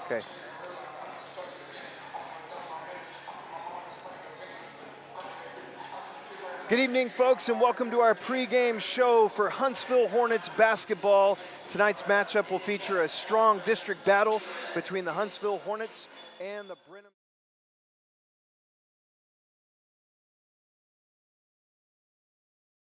Okay. Good evening, folks, and welcome to our pregame show for Huntsville Hornets basketball. Tonight's matchup will feature a strong district battle between the Huntsville Hornets and the Brenham.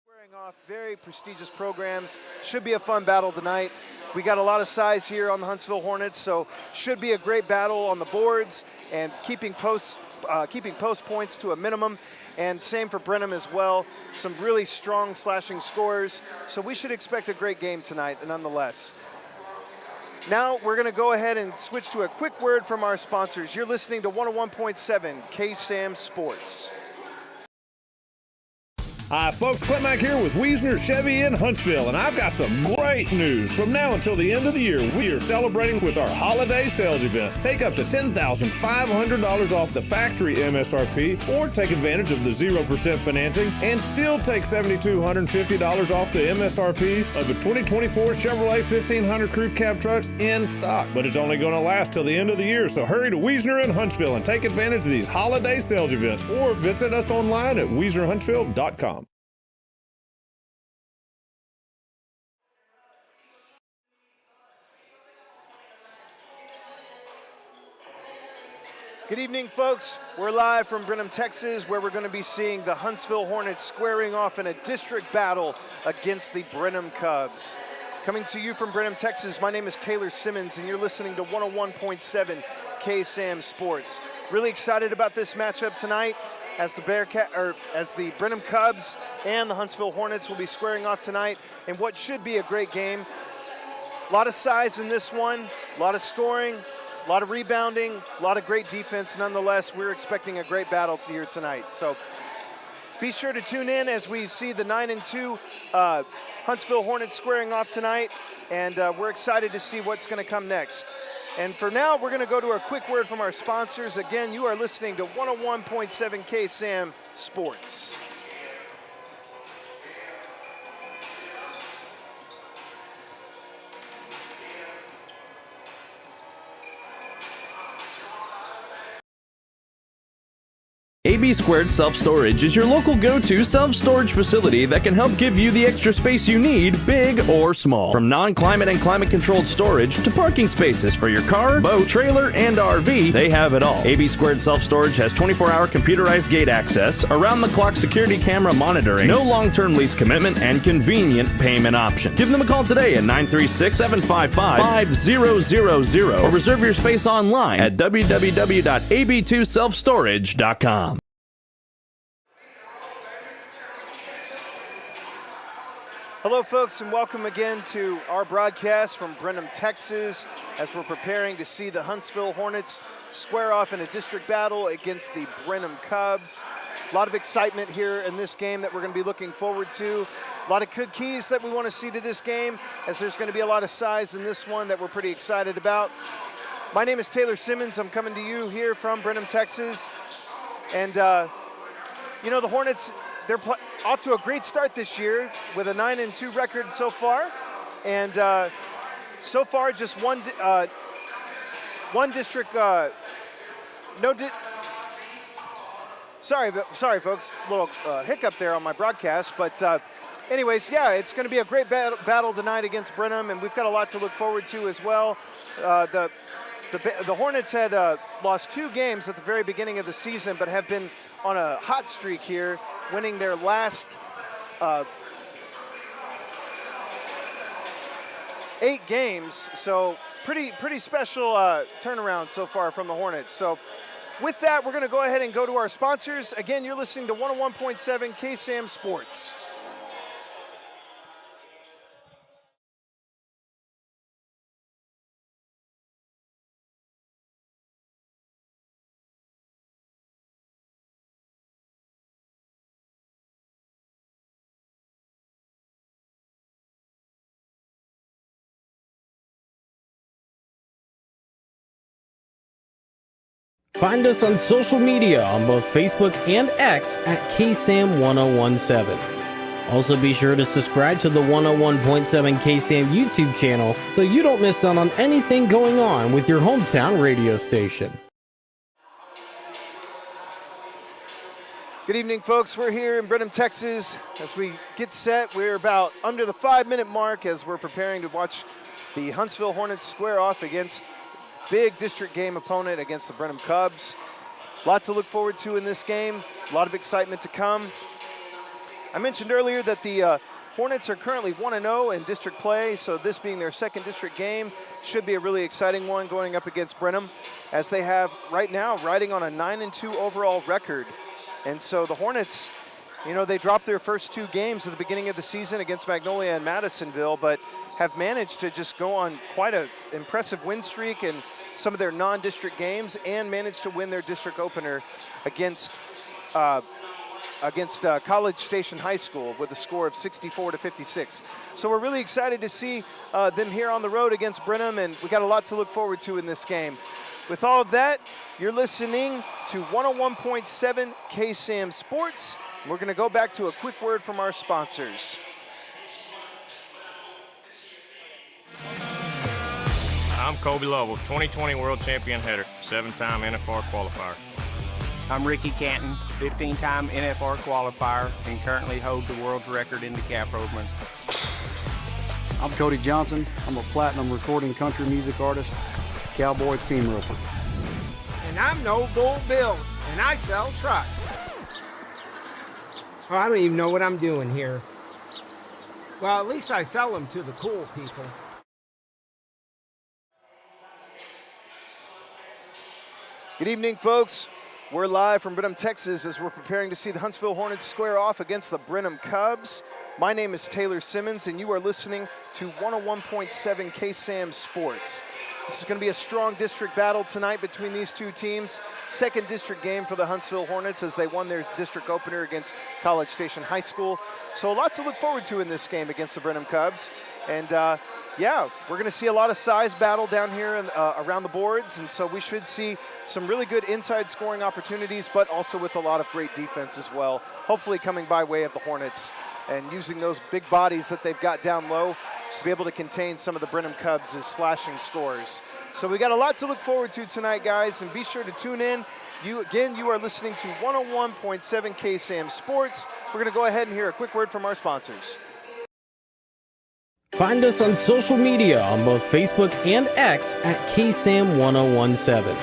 Squaring off very prestigious programs. Should be a fun battle tonight. We got a lot of size here on the Huntsville Hornets, so should be a great battle on the boards and keeping post points to a minimum. And same for Brenham as well. Some really strong slashing scorers. So we should expect a great game tonight, nonetheless. Now we're going to go ahead and switch to a quick word from our sponsors. You're listening to 101.7 KSAM Sports. Hi folks, Clint Mack here with Wiesner Chevy in Huntsville, and I've got some great news. From now until the end of the year, we are celebrating with our holiday sales event. Take up to $10,500 off the factory MSRP, or take advantage of the 0% financing and still take $7,250 off the MSRP of the 2024 Chevrolet 1500 Crew Cab trucks in stock. But it's only going to last till the end of the year, so hurry to Wiesner in Huntsville and take advantage of these holiday sales events, or visit us online at wiesnerhuntsville.com. Good evening, folks. We're live from Brenham, Texas, where we're going to be seeing the Huntsville Hornets squaring off in a district battle against the Brenham Cubs. Coming to you from Brenham, Texas, my name is Taylor Simmons, and you're listening to 101.7 KSAM Sports. Really excited about this matchup tonight, as the Brenham Cubs and the Huntsville Hornets will be squaring off tonight in what should be a great game. A lot of size in this one, a lot of scoring, a lot of rebounding, a lot of great defense. Nonetheless, we're expecting a great battle here tonight. So be sure to tune in as we see the 9-2 Huntsville Hornets squaring off tonight, and we're excited to see what's going to come next. And for now, we're going to go to a quick word from our sponsors. Again, you are listening to 101.7 KSAM Sports. AB Squared Self-Storage is your local go-to self-storage facility that can help give you the extra space you need, big or small. From non-climate and climate-controlled storage to parking spaces for your car, boat, trailer, and RV, they have it all. AB Squared Self-Storage has 24-hour computerized gate access, around-the-clock security camera monitoring, no long-term lease commitment, and convenient payment options. Give them a call today at 936-755-5000 or reserve your space online at www.ab2selfstorage.com. Hello, folks, and welcome again to our broadcast from Brenham, Texas, as we're preparing to see the Huntsville Hornets square off in a district battle against the Brenham Cubs. A lot of excitement here in this game that we're going to be looking forward to. A lot of good keys that we want to see to this game, as there's going to be a lot of size in this one that we're pretty excited about. My name is Taylor Simmons. I'm coming to you here from Brenham, Texas. And, you know, the Hornets, they're off to a great start this year with a 9-2 record so far. And so far, just one district, sorry, folks, a little hiccup there on my broadcast. But anyways, yeah, it's going to be a great battle tonight against Brenham, and we've got a lot to look forward to as well. The Hornets had lost 2 games at the very beginning of the season, but have been on a hot streak here, winning their last 8 games. So pretty special turnaround so far from the Hornets. So with that, we're going to go ahead and go to our sponsors. Again, you're listening to 101.7 KSAM Sports. Find us on social media on both Facebook and X at KSAM-1017. Also be sure to subscribe to the 101.7 KSAM YouTube channel so you don't miss out on anything going on with your hometown radio station. Good evening, folks. We're here in Brenham, Texas. As we get set, we're about under the 5-minute mark as we're preparing to watch the Huntsville Hornets square off against big district game opponent against the Brenham Cubs. Lots to look forward to in this game. A lot of excitement to come. I mentioned earlier that the Hornets are currently 1-0 in district play, so this being their second district game should be a really exciting one going up against Brenham, as they have right now riding on a 9-2 overall record. And so the Hornets, you know, they dropped their first 2 games at the beginning of the season against Magnolia and Madisonville, but have managed to just go on quite an impressive win streak in some of their non-district games and managed to win their district opener against College Station High School with a score of 64-56. So we're really excited to see them here on the road against Brenham, and we got a lot to look forward to in this game. With all of that, you're listening to 101.7 KSAM Sports. We're going to go back to a quick word from our sponsors. I'm Kobe Lovell, 2020 World Champion header, 7-time NFR qualifier. I'm Ricky Canton, 15-time NFR qualifier, and currently hold the world's record in the calf rovement. I'm Cody Johnson. I'm a platinum recording country music artist, cowboy team roper. And I'm No Bull Bill, and I sell trucks. Oh, I don't even know what I'm doing here. Well, at least I sell them to the cool people. Good evening, folks. We're live from Brenham, Texas, as we're preparing to see the Huntsville Hornets square off against the Brenham Cubs. My name is Taylor Simmons, and you are listening to 101.7 KSAM Sports. This is going to be a strong district battle tonight between these two teams. Second district game for the Huntsville Hornets as they won their district opener against College Station High School. So lots to look forward to in this game against the Brenham Cubs. And yeah, we're going to see a lot of size battle down here around the boards. And so we should see some really good inside scoring opportunities, but also with a lot of great defense as well. Hopefully coming by way of the Hornets and using those big bodies that they've got down low to be able to contain some of the Brenham Cubs' slashing scores. So we got a lot to look forward to tonight, guys, and be sure to tune in. You are listening to 101.7 KSAM Sports. We're going to go ahead and hear a quick word from our sponsors. Find us on social media on both Facebook and X at KSAM-1017.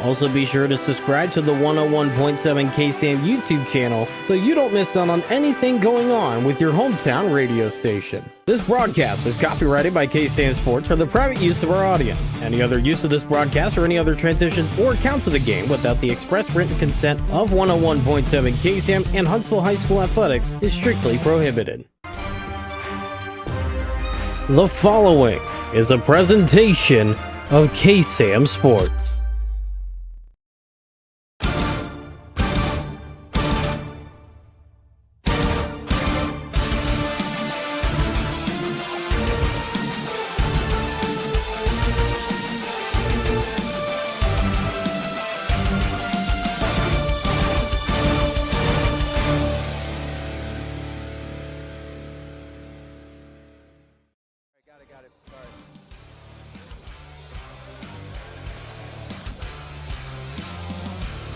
Also be sure to subscribe to the 101.7 KSAM YouTube channel so you don't miss out on anything going on with your hometown radio station. This broadcast is copyrighted by KSAM Sports for the private use of our audience. Any other use of this broadcast or any other transitions or counts of the game without the express written consent of 101.7 KSAM and Huntsville High School Athletics is strictly prohibited. The following is a presentation of KSAM Sports.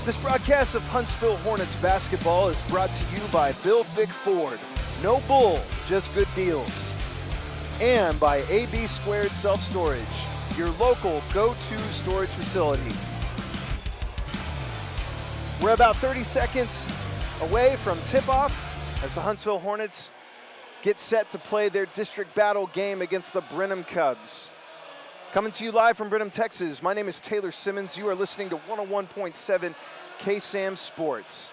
This broadcast of Huntsville Hornets basketball is brought to you by Bill Fick Ford. No bull, just good deals. And by AB Squared Self-Storage, your local go-to storage facility. We're about 30 seconds away from tip-off as the Huntsville Hornets get set to play their district battle game against the Brenham Cubs. Coming to you live from Brenham, Texas, my name is Taylor Simmons. You are listening to 101.7 KSAM Sports.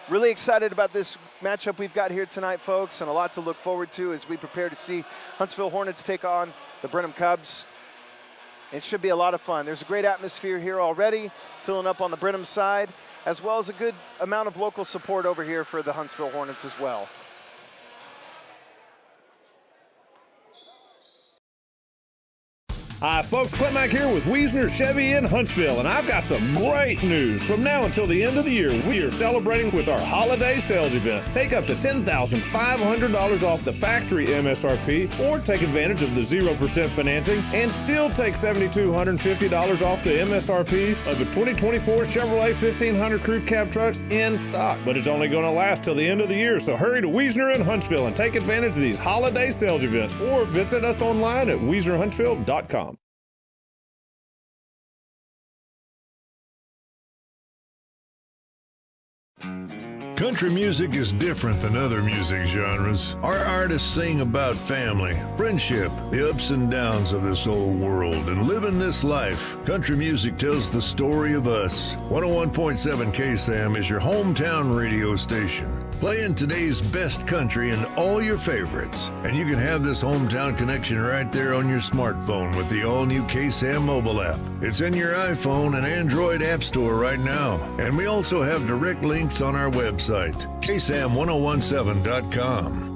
Really excited about this matchup we've got here tonight, folks, and a lot to look forward to as we prepare to see Huntsville Hornets take on the Brenham Cubs. It should be a lot of fun. There's a great atmosphere here already, filling up on the Brenham side, as well as a good amount of local support over here for the Huntsville Hornets as well. Hi, folks. Clint Mack here with Wiesner Chevy in Huntsville, and I've got some great news. From now until the end of the year, we are celebrating with our holiday sales event. Take up to $10,500 off the factory MSRP, or take advantage of the 0% financing and still take $7,250 off the MSRP of the 2024 Chevrolet 1500 Crew Cab trucks in stock. But it's only going to last till the end of the year, so hurry to Wiesner in Huntsville and take advantage of these holiday sales events, or visit us online at WiesnerHuntsville.com. Country music is different than other music genres. Our artists sing about family, friendship, the ups and downs of this old world, and living this life. Country music tells the story of us. 101.7 KSAM is your hometown radio station, playing today's best country and all your favorites. And you can have this hometown connection right there on your smartphone with the all-new KSAM mobile app. It's in your iPhone and Android app store right now. And we also have direct links on our website, KSAM1017.com.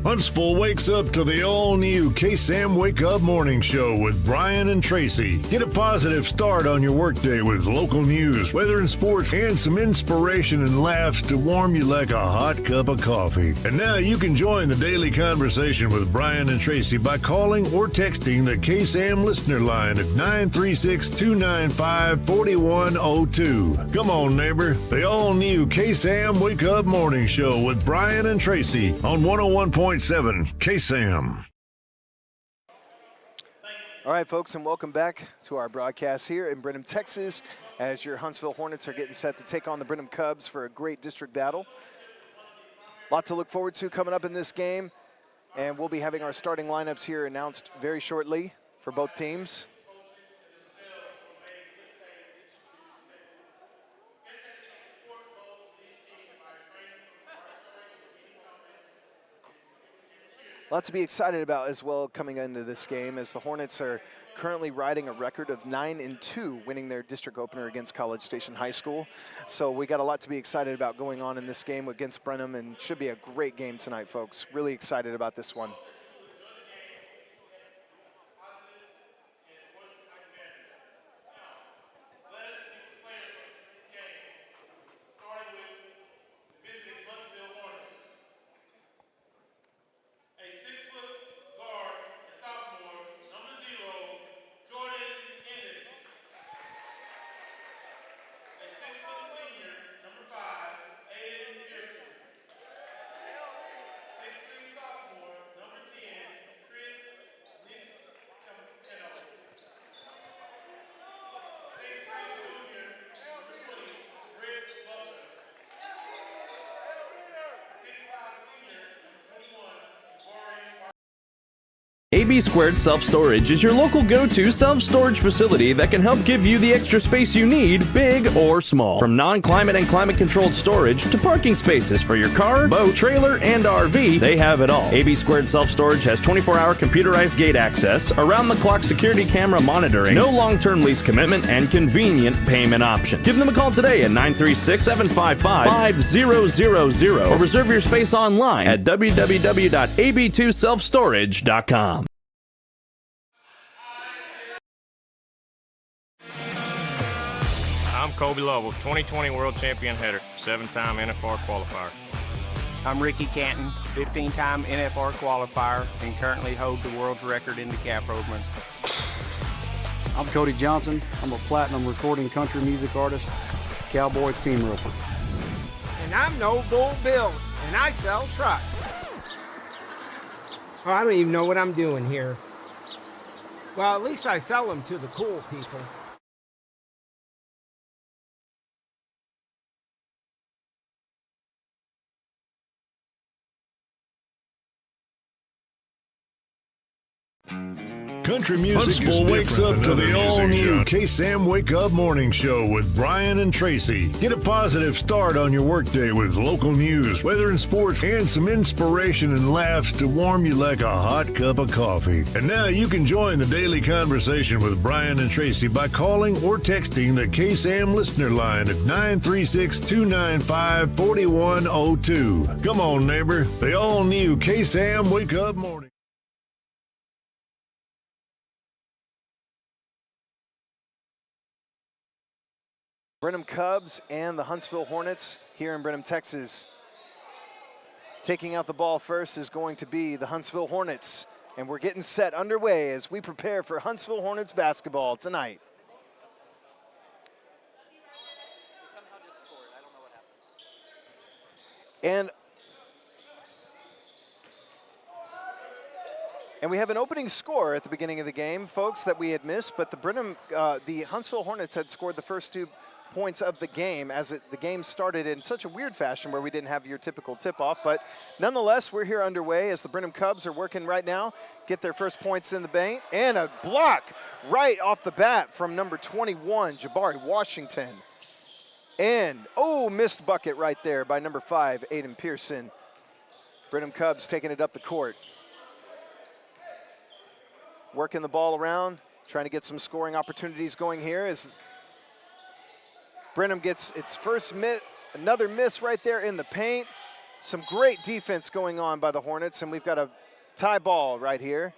Huntsville wakes up to the all-new KSAM Wake Up Morning Show with Brian and Tracy. Get a positive start on your workday with local news, weather and sports, and some inspiration and laughs to warm you like a hot cup of coffee. And now you can join the daily conversation with Brian and Tracy by calling or texting the KSAM listener line at 936-295-4102. Come on, neighbor. The all-new KSAM Wake Up Morning Show with Brian and Tracy on 101.7 KSAM. All right, folks, and welcome back to our broadcast here in Brenham, Texas, as your Huntsville Hornets are getting set to take on the Brenham Cubs for a great district battle. A lot to look forward to coming up in this game, and we'll be having our starting lineups here announced very shortly for both teams. A lot to be excited about as well coming into this game, as the Hornets are currently riding a record of 9-2, winning their district opener against College Station High School. So we got a lot to be excited about going on in this game against Brenham, and should be a great game tonight, folks. Really excited about this one. AB Squared Self-Storage is your local go-to self-storage facility that can help give you the extra space you need, big or small. From non-climate and climate-controlled storage to parking spaces for your car, boat, trailer, and RV, they have it all. AB Squared Self-Storage has 24-hour computerized gate access, around-the-clock security camera monitoring, no long-term lease commitment, and convenient payment options. Give them a call today at 936-755-5000 or reserve your space online at www.ab2selfstorage.com. I'm Kobe Lovell, 2020 World Champion header, 7-time NFR qualifier. I'm Ricky Canton, 15-time NFR qualifier, and currently hold the world's record in the cap roadman. I'm Cody Johnson. I'm a platinum recording country music artist, cowboy team roper. And I'm No Bull Bill, and I sell trucks. Oh, I don't even know what I'm doing here. Well, at least I sell them to the cool people. Country music Huntsville is wakes different up than to the other music all-new genres. KSAM Wake Up Morning Show with Brian and Tracy. Get a positive start on your workday with local news, weather and sports, and some inspiration and laughs to warm you like a hot cup of coffee. And now you can join the daily conversation with Brian and Tracy by calling or texting the KSAM listener line at 936-295-4102. Come on, neighbor. The all-new KSAM Wake Up Morning. Brenham Cubs and the Huntsville Hornets here in Brenham, Texas. Taking out the ball first is going to be the Huntsville Hornets. And we're getting set underway as we prepare for Huntsville Hornets basketball tonight. And we have an opening score at the beginning of the game, folks, that we had missed, but the Huntsville Hornets had scored the first 2 points of the game as the game started in such a weird fashion where we didn't have your typical tip-off. But nonetheless, we're here underway as the Brenham Cubs are working right now, get their first points in the paint, and a block right off the bat from number 21, Jabari Washington. And, missed bucket right there by number 5, Aiden Pearson. Brenham Cubs taking it up the court. Working the ball around, trying to get some scoring opportunities going here as Brenham gets its first miss, another miss right there in the paint. Some great defense going on by the Hornets, and we've got a tie ball right here.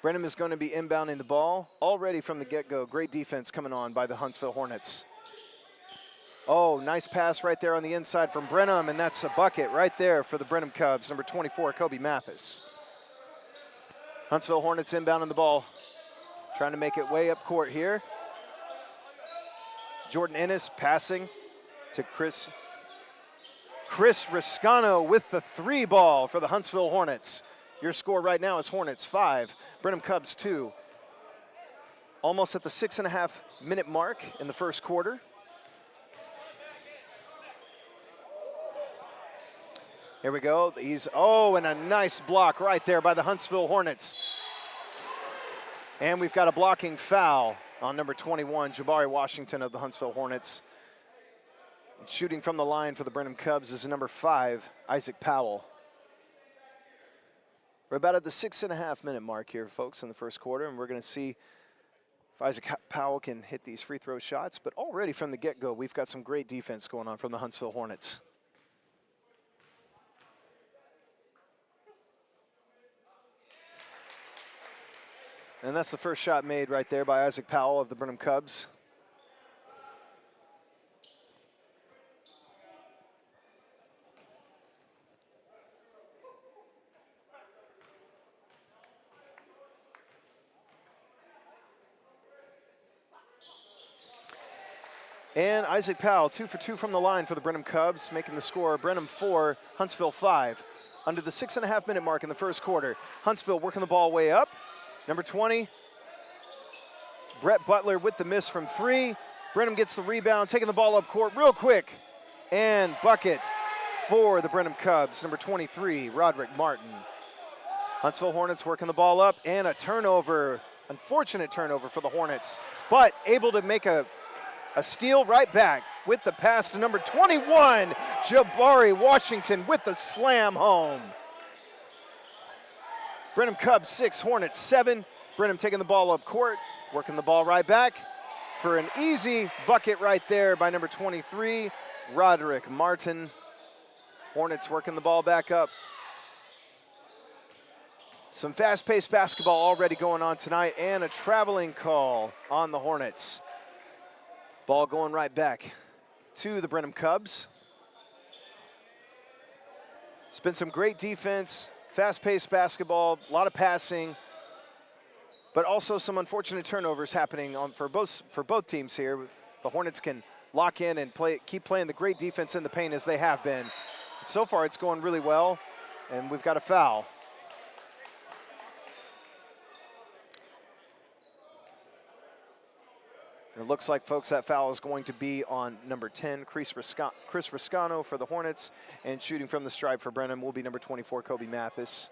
Brenham is going to be inbounding the ball already from the get-go. Great defense coming on by the Huntsville Hornets. Nice pass right there on the inside from Brenham, and that's a bucket right there for the Brenham Cubs, number 24, Kobe Mathis. Huntsville Hornets inbounding the ball, trying to make it way up court here. Jordan Ennis passing to Chris Riscano with the 3 ball for the Huntsville Hornets. Your score right now is Hornets 5, Brenham Cubs 2. Almost at the 6.5-minute mark in the first quarter. Here we go. And a nice block right there by the Huntsville Hornets. And we've got a blocking foul on number 21, Jabari Washington of the Huntsville Hornets. And shooting from the line for the Brenham Cubs is number 5, Isaac Powell. We're about at the 6.5-minute mark here, folks, in the first quarter, and we're going to see if Isaac Powell can hit these free throw shots. But already from the get-go, we've got some great defense going on from the Huntsville Hornets. And that's the first shot made right there by Isaac Powell of the Brenham Cubs. And Isaac Powell, 2 for 2 from the line for the Brenham Cubs, making the score Brenham 4, Huntsville 5. Under the 6.5-minute mark in the first quarter. Huntsville working the ball way up. Number 20, Brett Butler with the miss from 3. Brenham gets the rebound, taking the ball up court real quick. And bucket for the Brenham Cubs, number 23, Roderick Martin. Huntsville Hornets working the ball up, and a turnover, unfortunate turnover for the Hornets, but able to make a steal right back with the pass to number 21, Jabari Washington with the slam home. Brenham Cubs 6, Hornets 7. Brenham taking the ball up court, working the ball right back for an easy bucket right there by number 23, Roderick Martin. Hornets working the ball back up. Some fast-paced basketball already going on tonight, and a traveling call on the Hornets. Ball going right back to the Brenham Cubs. It's been some great defense, fast-paced basketball, a lot of passing, but also some unfortunate turnovers happening for both teams here. The Hornets can lock in and keep playing the great defense in the paint as they have been. So far, it's going really well, and we've got a foul. It looks like, folks, that foul is going to be on number 10, Chris Riscano for the Hornets, and shooting from the stripe for Brenham will be number 24, Kobe Mathis.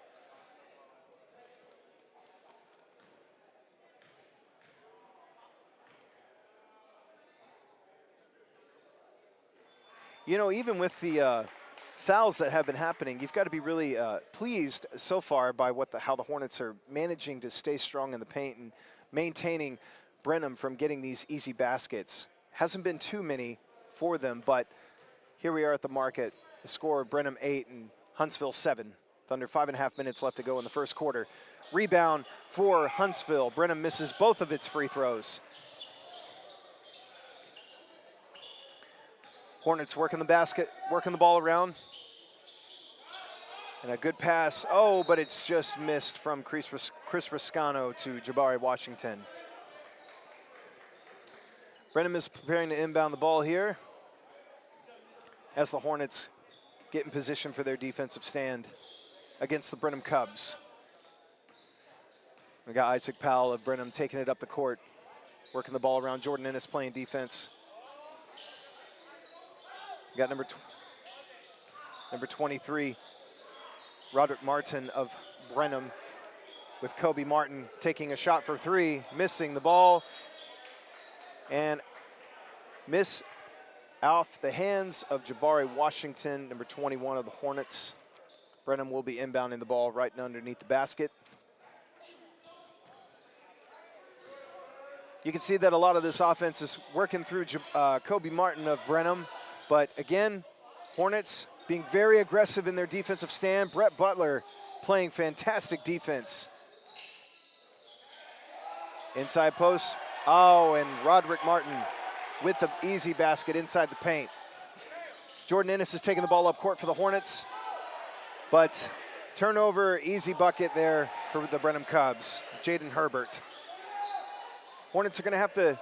You know, even with the fouls that have been happening, you've got to be really pleased so far by how the Hornets are managing to stay strong in the paint and maintaining Brenham from getting these easy baskets. Hasn't been too many for them, but here we are at the market. The score, Brenham 8 and Huntsville 7. With under 5.5 minutes left to go in the first quarter. Rebound for Huntsville. Brenham misses both of its free throws. Hornets working the basket, working the ball around. And a good pass. Oh, but it's just missed from Chris Riscano to Jabari Washington. Brenham is preparing to inbound the ball here as the Hornets get in position for their defensive stand against the Brenham Cubs. We got Isaac Powell of Brenham taking it up the court, working the ball around. Jordan Ennis playing defense. We got number 23, Roderick Martin of Brenham, with Kobe Martin taking a shot for three, missing the ball, and miss off the hands of Jabari Washington, number 21 of the Hornets. Brenham will be inbounding the ball right underneath the basket. You can see that a lot of this offense is working through Kobe Martin of Brenham, but again, Hornets being very aggressive in their defensive stand. Brett Butler playing fantastic defense. Inside post. Oh, and Roderick Martin with the easy basket inside the paint. Jordan Ennis is taking the ball up court for the Hornets, but turnover, easy bucket there for the Brenham Cubs. Jaden Herbert. Hornets are going to have to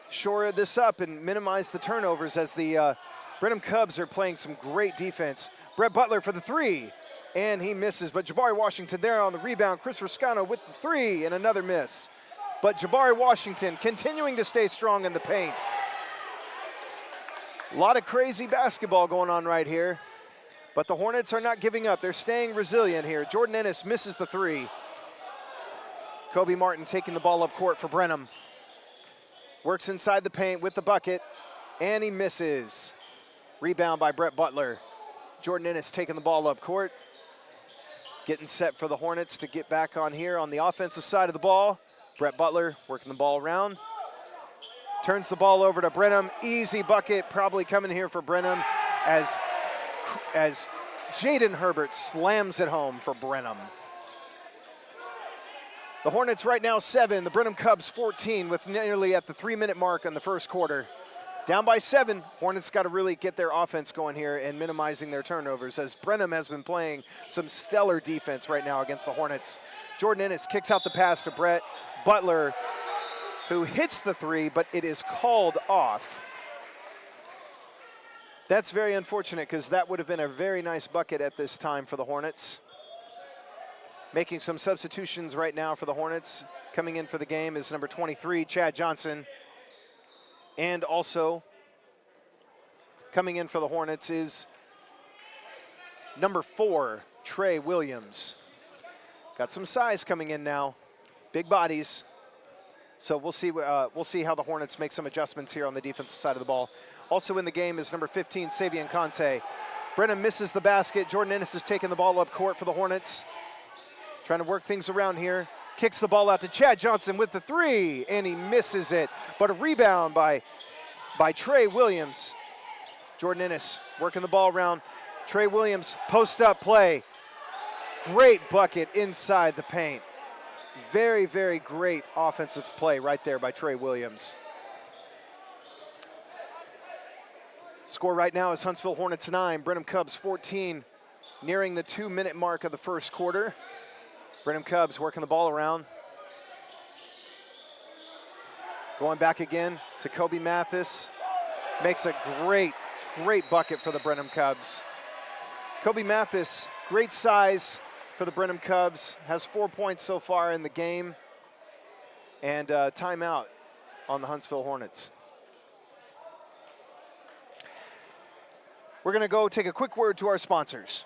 shore this up and minimize the turnovers as the Brenham Cubs are playing some great defense. Brett Butler for the three, and he misses, but Jabari Washington there on the rebound. Chris Riscano with the three and another miss. But Jabari Washington continuing to stay strong in the paint. A lot of crazy basketball going on right here, but the Hornets are not giving up. They're staying resilient here. Jordan Ennis misses the three. Kobe Martin taking the ball up court for Brenham. Works inside the paint with the bucket, and he misses. Rebound by Brett Butler. Jordan Ennis taking the ball up court. Getting set for the Hornets to get back on here on the offensive side of the ball. Brett Butler working the ball around. Turns the ball over to Brenham. Easy bucket probably coming here for Brenham as Jaden Herbert slams it home for Brenham. The Hornets right now 7, the Brenham Cubs 14 with nearly at the 3-minute mark in the first quarter. Down by 7, Hornets got to really get their offense going here and minimizing their turnovers as Brenham has been playing some stellar defense right now against the Hornets. Jordan Ennis kicks out the pass to Brett Butler, who hits the three, but it is called off. That's very unfortunate because that would have been a very nice bucket at this time for the Hornets. Making some substitutions right now for the Hornets. Coming in for the game is number 23, Chad Johnson. And also coming in for the Hornets is number 4, Trey Williams. Got some size coming in now, big bodies. So we'll see how the Hornets make some adjustments here on the defensive side of the ball. Also in the game is number 15, Savion Conte. Brenham misses the basket. Jordan Ennis is taking the ball up court for the Hornets. Trying to work things around here. Kicks the ball out to Chad Johnson with the three, and he misses it. But a rebound by Trey Williams. Jordan Ennis working the ball around. Trey Williams, post-up play. Great bucket inside the paint. Very, very great offensive play right there by Trey Williams. Score right now is Huntsville Hornets 9, Brenham Cubs 14, nearing the 2-minute mark of the first quarter. Brenham Cubs working the ball around. Going back again to Kobe Mathis. Makes a great, great bucket for the Brenham Cubs. Kobe Mathis, great size for the Brenham Cubs. Has 4 points so far in the game. And timeout on the Huntsville Hornets. We're going to go take a quick word to our sponsors.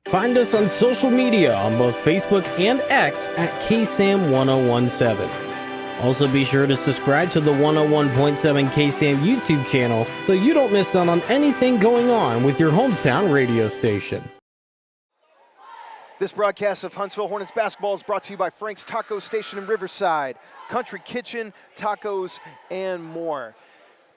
Find us on social media on both Facebook and X at KSAM-1017. Also be sure to subscribe to the 101.7 KSAM YouTube channel so you don't miss out on anything going on with your hometown radio station. This broadcast of Huntsville Hornets basketball is brought to you by Frank's Taco Station in Riverside, Country Kitchen, tacos, and more.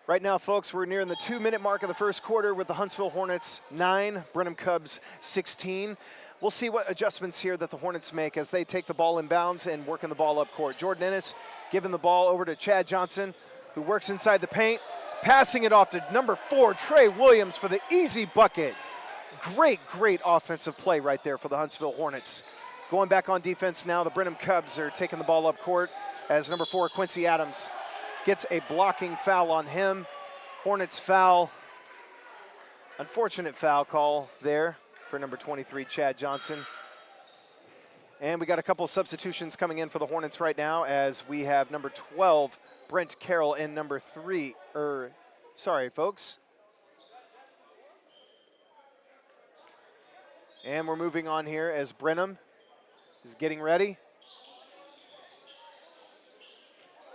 Right now, folks, we're nearing the 2-minute mark of the first quarter with the Huntsville Hornets 9, Brenham Cubs 16. We'll see what adjustments here that the Hornets make as they take the ball in bounds and working the ball up court. Jordan Ennis giving the ball over to Chad Johnson, who works inside the paint, passing it off to number 4, Trey Williams, for the easy bucket. Great offensive play right there for the Huntsville Hornets. Going back on defense now, the Brenham Cubs are taking the ball up court as number 4, Quincy Adams, gets a blocking foul on him. Hornets foul. Unfortunate foul call there for number 23, Chad Johnson. And we got a couple of substitutions coming in for the Hornets right now as we have number 12, Brent Carroll, and number 3, sorry, folks. And we're moving on here as Brenham is getting ready.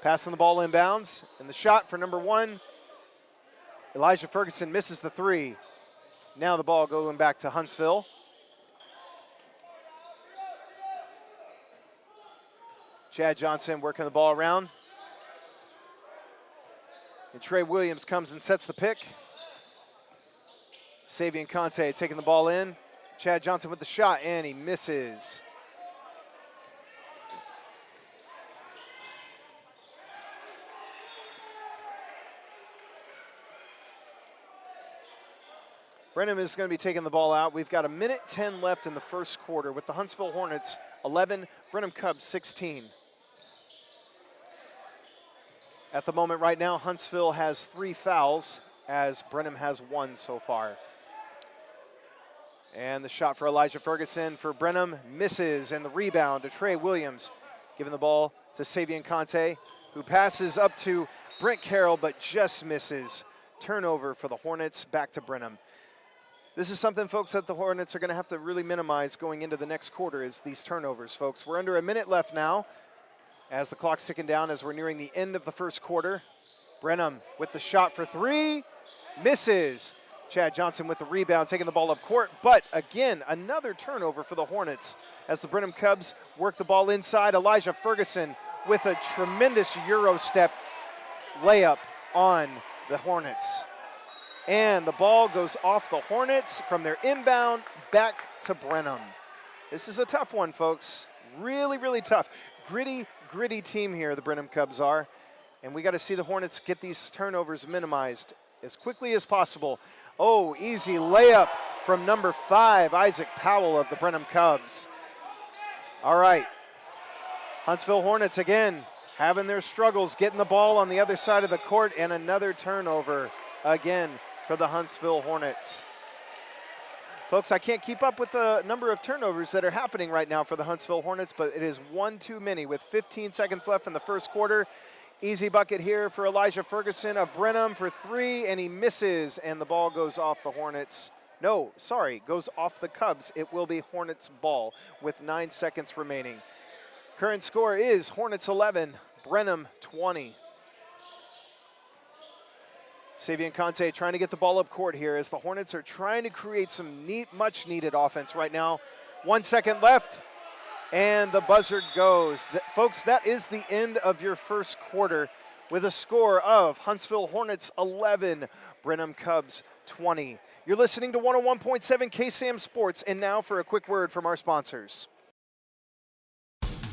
Passing the ball inbounds, and the shot for number 1, Elijah Ferguson, misses the 3. Now the ball going back to Huntsville. Chad Johnson working the ball around. And Trey Williams comes and sets the pick. Savion Conte taking the ball in. Chad Johnson with the shot, and he misses. Brenham is going to be taking the ball out. We've got 1:10 left in the first quarter with the Huntsville Hornets 11, Brenham Cubs 16. At the moment right now, Huntsville has 3 fouls as Brenham has 1 so far. And the shot for Elijah Ferguson for Brenham misses, and the rebound to Trey Williams, giving the ball to Savion Conte, who passes up to Brent Carroll but just misses. Turnover for the Hornets, back to Brenham. This is something, folks, that the Hornets are going to have to really minimize going into the next quarter, is these turnovers, folks. We're under 1 minute left now as the clock's ticking down as we're nearing the end of the first quarter. Brenham with the shot for 3, misses. Chad Johnson with the rebound, taking the ball up court. But again, another turnover for the Hornets as the Brenham Cubs work the ball inside. Elijah Ferguson with a tremendous Euro step layup on the Hornets. And the ball goes off the Hornets from their inbound back to Brenham. This is a tough one, folks. Really tough. Gritty team here, the Brenham Cubs are. And we got to see the Hornets get these turnovers minimized as quickly as possible. Oh, easy layup from number 5, Isaac Powell of the Brenham Cubs. All right. Huntsville Hornets again having their struggles getting the ball on the other side of the court, and another turnover again for the Huntsville Hornets. Folks, I can't keep up with the number of turnovers that are happening right now for the Huntsville Hornets, but it is 1 too many with 15 seconds left in the first quarter. Easy bucket here for Elijah Ferguson of Brenham for 3, and he misses, and the ball goes off the Hornets. No, sorry, goes off the Cubs. It will be Hornets ball with 9 seconds remaining. Current score is Hornets 11, Brenham 20. Savion Conte trying to get the ball up court here as the Hornets are trying to create some much needed offense right now. 1 second left, and the buzzer goes. Folks, that is the end of your first quarter with a score of Huntsville Hornets 11, Brenham Cubs 20. You're listening to 101.7 KSAM Sports, and now for a quick word from our sponsors.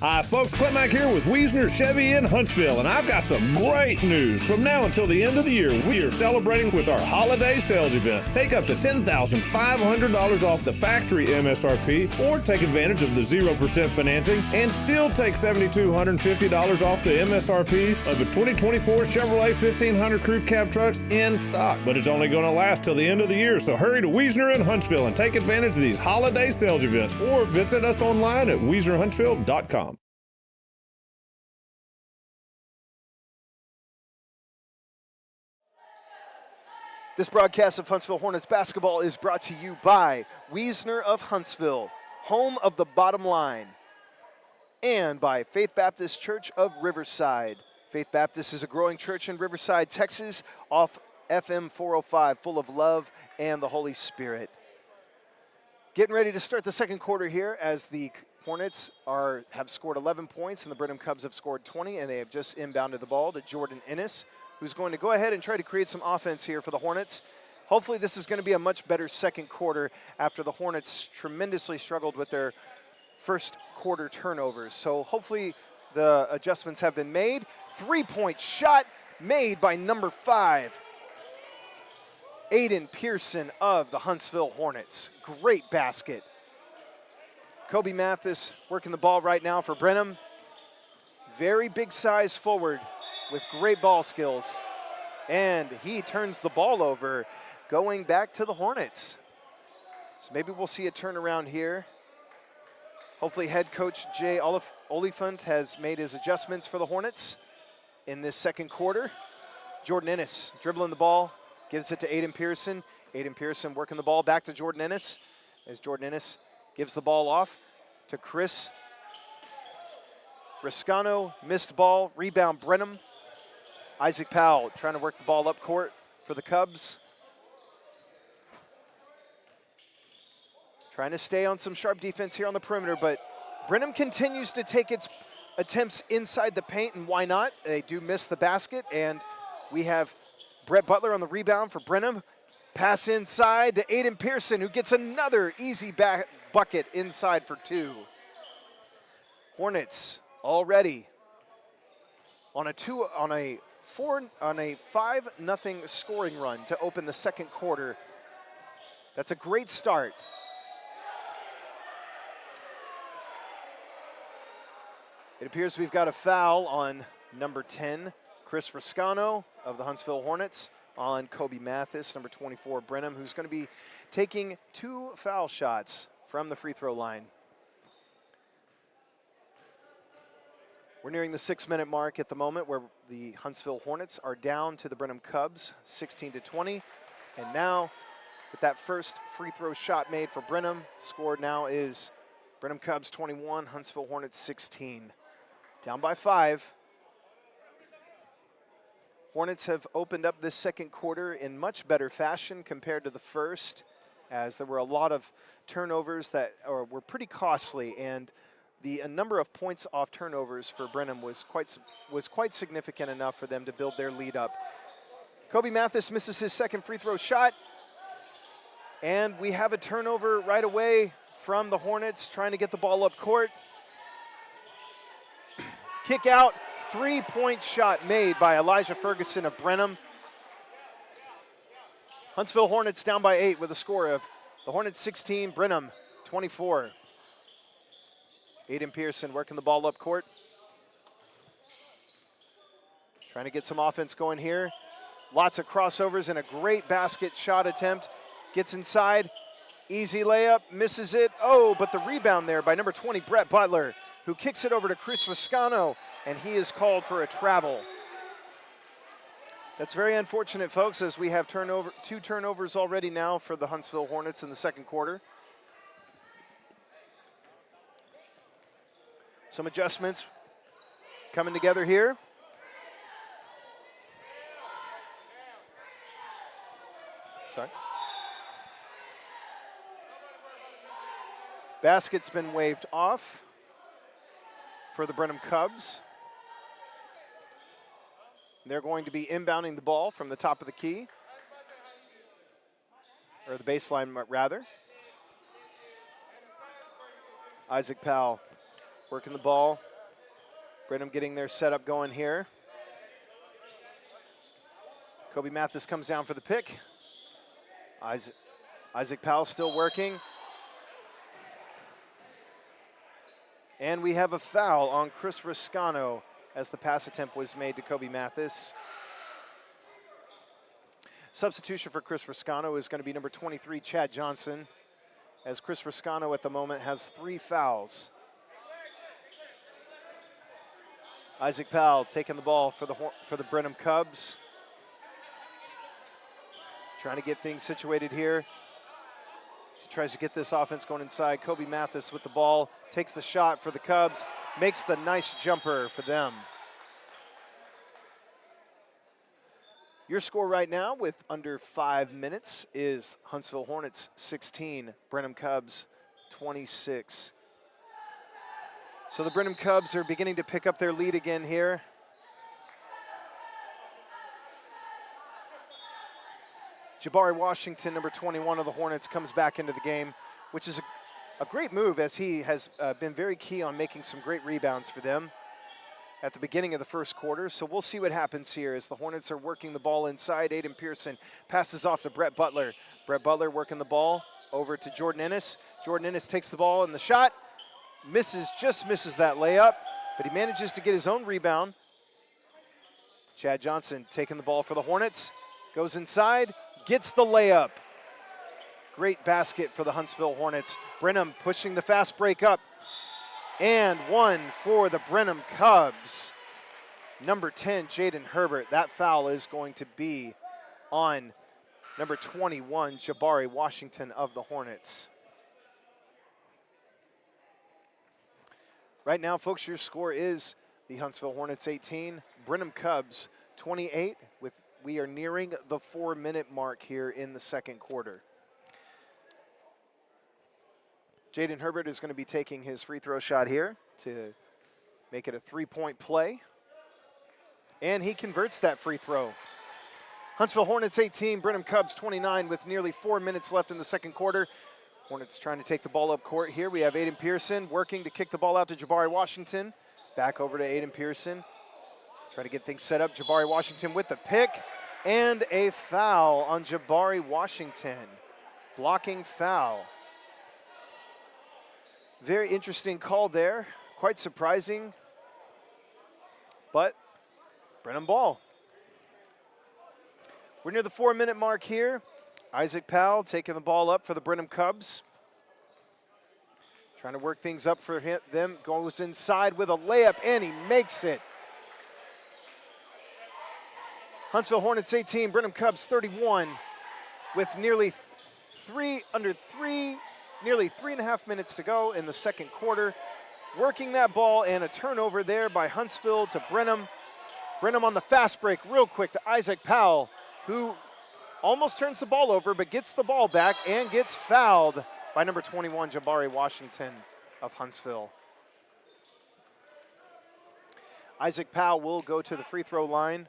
Hi, folks. Clint Mack here with Wiesner Chevy in Huntsville, and I've got some great news. From now until the end of the year, we are celebrating with our holiday sales event. Take up to $10,500 off the factory MSRP, or take advantage of the 0% financing and still take $7,250 off the MSRP of the 2024 Chevrolet 1500 Crew Cab trucks in stock. But it's only going to last till the end of the year, so hurry to Wiesner in Huntsville and take advantage of these holiday sales events, or visit us online at WiesnerHuntsville.com. This broadcast of Huntsville Hornets basketball is brought to you by Wiesner of Huntsville, home of the bottom line, and by Faith Baptist Church of Riverside. Faith Baptist is a growing church in Riverside, Texas, off FM 405, full of love and the Holy Spirit. Getting ready to start the second quarter here as the Hornets have scored 11 points and the Brenham Cubs have scored 20, and they have just inbounded the ball to Jordan Ennis, who's going to go ahead and try to create some offense here for the Hornets. Hopefully this is going to be a much better second quarter after the Hornets tremendously struggled with their first quarter turnovers. So hopefully the adjustments have been made. Three-point shot made by number 5, Aiden Pearson of the Huntsville Hornets. Great basket. Kobe Mathis working the ball right now for Brenham. Very big size forward with great ball skills. And he turns the ball over, going back to the Hornets. So maybe we'll see a turnaround here. Hopefully head coach Jay Oliphant has made his adjustments for the Hornets in this second quarter. Jordan Ennis dribbling the ball, gives it to Aiden Pearson. Aiden Pearson working the ball back to Jordan Ennis as Jordan Ennis gives the ball off to Chris Riscano. Missed ball, rebound Brenham. Isaac Powell trying to work the ball up court for the Cubs. Trying to stay on some sharp defense here on the perimeter, but Brenham continues to take its attempts inside the paint, and why not? They do miss the basket, and we have Brett Butler on the rebound for Brenham. Pass inside to Aiden Pearson, who gets another easy bucket inside for 2. Hornets already on a 5-0 scoring run to open the second quarter. That's a great start. It appears we've got a foul on number 10, Chris Riscano of the Huntsville Hornets, on Kobe Mathis, number 24, Brenham, who's going to be taking 2 foul shots from the free throw line. We're nearing the 6-minute mark at the moment, where the Huntsville Hornets are down to the Brenham Cubs, 16-20. And now, with that first free throw shot made for Brenham, score now is Brenham Cubs 21, Huntsville Hornets 16. Down by 5. Hornets have opened up this second quarter in much better fashion compared to the first, as there were a lot of turnovers that were pretty costly, and the number of points off turnovers for Brenham was quite significant enough for them to build their lead up. Kobe Mathis misses his second free throw shot, and we have a turnover right away from the Hornets trying to get the ball up court. Kick out, 3-point shot made by Elijah Ferguson of Brenham. Huntsville Hornets down by 8 with a score of the Hornets 16, Brenham 24. Aiden Pearson working the ball up court. Trying to get some offense going here. Lots of crossovers and a great basket shot attempt. Gets inside, easy layup, misses it. Oh, but the rebound there by number 20, Brett Butler, who kicks it over to Chris Riscano, and he is called for a travel. That's very unfortunate, folks, as we have 2 turnovers already now for the Huntsville Hornets in the second quarter. Some adjustments coming together here. Sorry. Basket's been waved off for the Brenham Cubs. They're going to be inbounding the ball from the top of the key, or the baseline rather. Isaac Powell working the ball. Brenham getting their setup going here. Kobe Mathis comes down for the pick. Isaac Powell still working. And we have a foul on Chris Riscano as the pass attempt was made to Kobe Mathis. Substitution for Chris Riscano is going to be number 23, Chad Johnson, as Chris Riscano at the moment has 3 fouls. Isaac Powell taking the ball for the Brenham Cubs. Trying to get things situated here. As he tries to get this offense going inside. Kobe Mathis with the ball, takes the shot for the Cubs, makes the nice jumper for them. Your score right now with under 5 minutes is Huntsville Hornets 16, Brenham Cubs 26. So the Brenham Cubs are beginning to pick up their lead again here. Jabari Washington, number 21 of the Hornets, comes back into the game, which is a great move as he has been very key on making some great rebounds for them at the beginning of the first quarter. So we'll see what happens here as the Hornets are working the ball inside. Aiden Pearson passes off to Brett Butler. Brett Butler working the ball over to Jordan Ennis. Jordan Ennis takes the ball and the shot. Just misses that layup, but he manages to get his own rebound. Chad Johnson taking the ball for the Hornets. Goes inside, gets the layup. Great basket for the Huntsville Hornets. Brenham pushing the fast break up. And one for the Brenham Cubs. Number 10, Jaden Herbert. That foul is going to be on number 21, Jabari Washington of the Hornets. Right now, folks, your score is the Huntsville Hornets 18, Brenham Cubs 28. We are nearing the 4-minute mark here in the second quarter. Jaden Herbert is going to be taking his free throw shot here to make it a 3-point play. And he converts that free throw. Huntsville Hornets 18, Brenham Cubs 29 with nearly 4 minutes left in the second quarter. Hornets trying to take the ball up court here. We have Aiden Pearson working to kick the ball out to Jabari Washington. Back over to Aiden Pearson. Try to get things set up. Jabari Washington with the pick. And a foul on Jabari Washington. Blocking foul. Very interesting call there. Quite surprising. But Brenham ball. We're near the 4-minute mark here. Isaac Powell taking the ball up for the Brenham Cubs. Trying to work things up for them. Goes inside with a layup, and he makes it. Huntsville Hornets 18, Brenham Cubs 31, with nearly 3.5 minutes to go in the second quarter. Working that ball, and a turnover there by Huntsville to Brenham. Brenham on the fast break real quick to Isaac Powell, who almost turns the ball over, but gets the ball back and gets fouled by number 21, Jabari Washington of Huntsville. Isaac Powell will go to the free throw line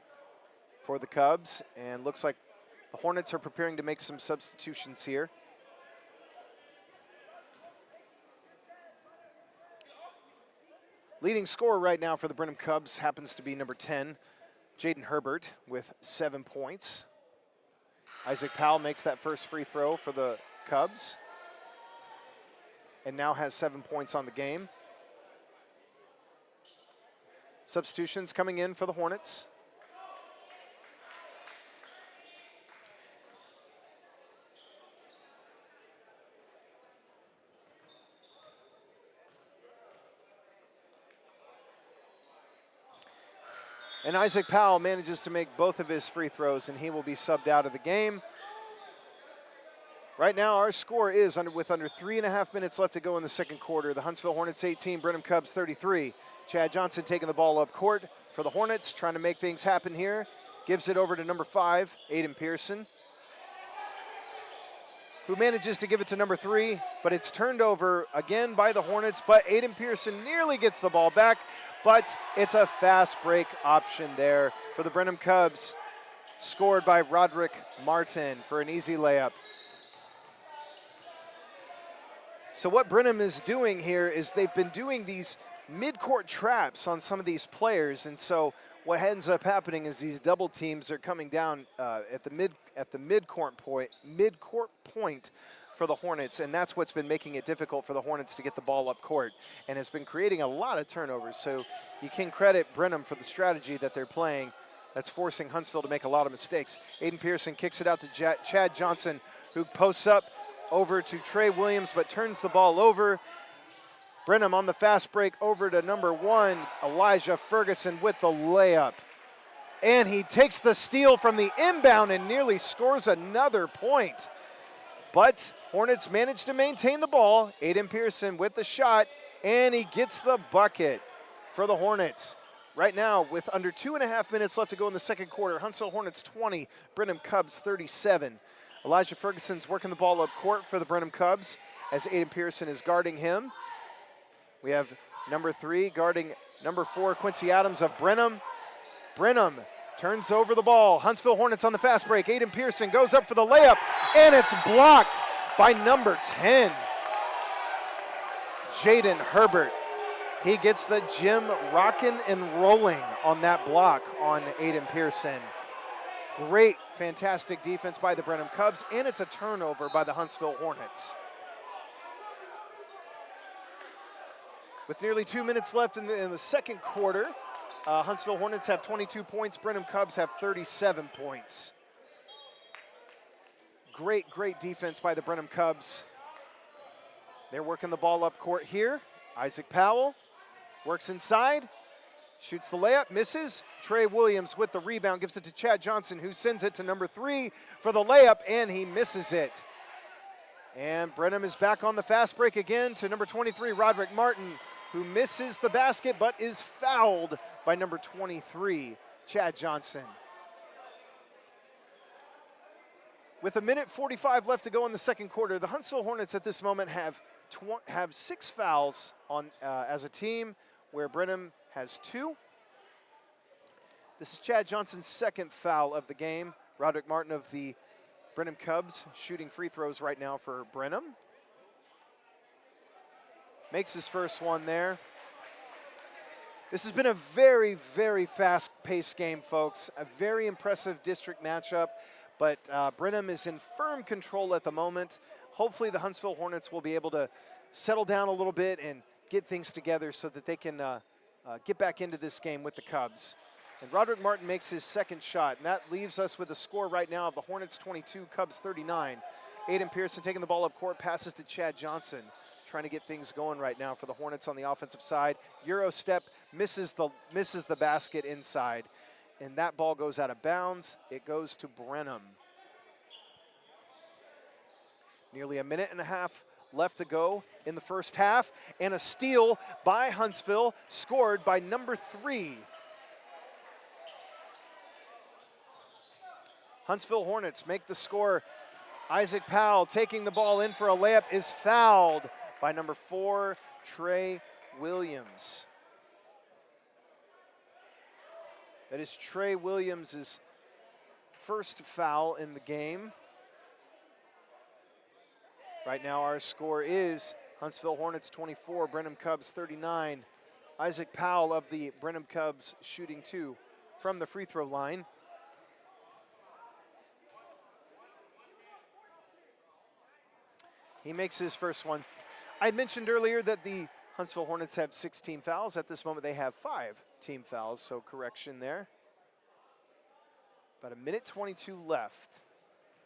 for the Cubs, and looks like the Hornets are preparing to make some substitutions here. Leading scorer right now for the Brenham Cubs happens to be number 10, Jaden Herbert, with 7 points. Isaac Powell makes that first free throw for the Cubs and now has 7 points on the game. Substitutions coming in for the Hornets. And Isaac Powell manages to make both of his free throws, and he will be subbed out of the game. Right now, our score is with under 3.5 minutes left to go in the second quarter. The Huntsville Hornets 18, Brenham Cubs 33. Chad Johnson taking the ball up court for the Hornets, trying to make things happen here. Gives it over to number 5, Aiden Pearson, who manages to give it to number 3, but it's turned over again by the Hornets, but Aiden Pearson nearly gets the ball back, but it's a fast break option there for the Brenham Cubs, scored by Roderick Martin for an easy layup. So what Brenham is doing here is they've been doing these mid-court traps on some of these players, and so what ends up happening is these double teams are coming down at the mid-court point for the Hornets, and that's what's been making it difficult for the Hornets to get the ball up court, and has been creating a lot of turnovers. So you can credit Brenham for the strategy that they're playing that's forcing Huntsville to make a lot of mistakes. Aiden Pearson kicks it out to Chad Johnson, who posts up over to Trey Williams, but turns the ball over. Brenham on the fast break over to number 1, Elijah Ferguson with the layup. And he takes the steal from the inbound and nearly scores another point. But Hornets manage to maintain the ball. Aiden Pearson with the shot, and he gets the bucket for the Hornets. Right now, with under 2.5 minutes left to go in the second quarter, Huntsville Hornets 20, Brenham Cubs 37. Elijah Ferguson's working the ball up court for the Brenham Cubs as Aiden Pearson is guarding him. We have number 3 guarding number 4, Quincy Adams of Brenham. Brenham turns over the ball. Huntsville Hornets on the fast break. Aiden Pearson goes up for the layup, and it's blocked by number 10, Jaden Herbert. He gets the gym rocking and rolling on that block on Aiden Pearson. Great, fantastic defense by the Brenham Cubs, and it's a turnover by the Huntsville Hornets. With nearly 2 minutes left in the second quarter, Huntsville Hornets have 22 points. Brenham Cubs have 37 points. Great, great defense by the Brenham Cubs. They're working the ball up court here. Isaac Powell works inside, shoots the layup, misses. Trey Williams with the rebound, gives it to Chad Johnson, who sends it to number 3 for the layup, and he misses it. And Brenham is back on the fast break again to number 23, Roderick Martin, who misses the basket but is fouled by number 23, Chad Johnson. With 1:45 left to go in the second quarter, the Huntsville Hornets at this moment have 6 fouls on as a team, where Brenham has 2. This is Chad Johnson's second foul of the game. Roderick Martin of the Brenham Cubs shooting free throws right now for Brenham. Makes his first one there. This has been a very, very fast-paced game, folks. A very impressive district matchup, but Brenham is in firm control at the moment. Hopefully the Huntsville Hornets will be able to settle down a little bit and get things together so that they can get back into this game with the Cubs. And Roderick Martin makes his second shot, and that leaves us with a score right now of the Hornets 22, Cubs 39. Aiden Pearson taking the ball up court, passes to Chad Johnson, trying to get things going right now for the Hornets on the offensive side. Euro step, misses the basket inside, and that ball goes out of bounds. It goes to Brenham. Nearly 1.5 minutes left to go in the first half, and a steal by Huntsville, scored by number 3. Huntsville Hornets make the score. Isaac Powell taking the ball in for a layup is fouled by number 4, Trey Williams. That is Trey Williams' first foul in the game. Right now our score is Huntsville Hornets 24, Brenham Cubs 39. Isaac Powell of the Brenham Cubs shooting 2 from the free throw line. He makes his first one. I had mentioned earlier that the Huntsville Hornets have 16 fouls. At this moment they have 5 team fouls, so correction there. About 1:22 left.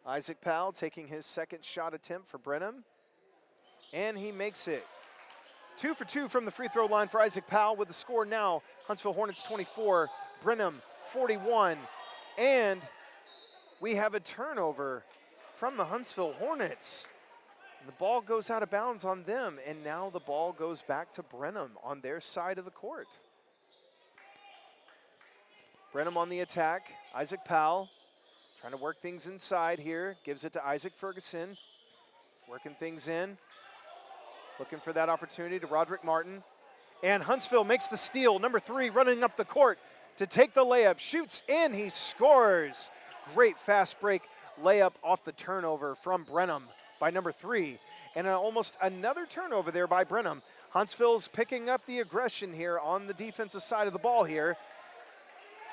Isaac Powell taking his second shot attempt for Brenham, and he makes it. 2 for 2 from the free throw line for Isaac Powell, with the score now Huntsville Hornets 24, Brenham 41, and we have a turnover from the Huntsville Hornets. And the ball goes out of bounds on them, and now the ball goes back to Brenham on their side of the court. Brenham on the attack. Isaac Powell trying to work things inside here. Gives it to Isaac Ferguson. Working things in. Looking for that opportunity to Roderick Martin. And Huntsville makes the steal. Number 3 running up the court to take the layup. Shoots and he scores. Great fast break layup off the turnover from Brenham by number 3. And almost another turnover there by Brenham. Huntsville's picking up the aggression here on the defensive side of the ball here.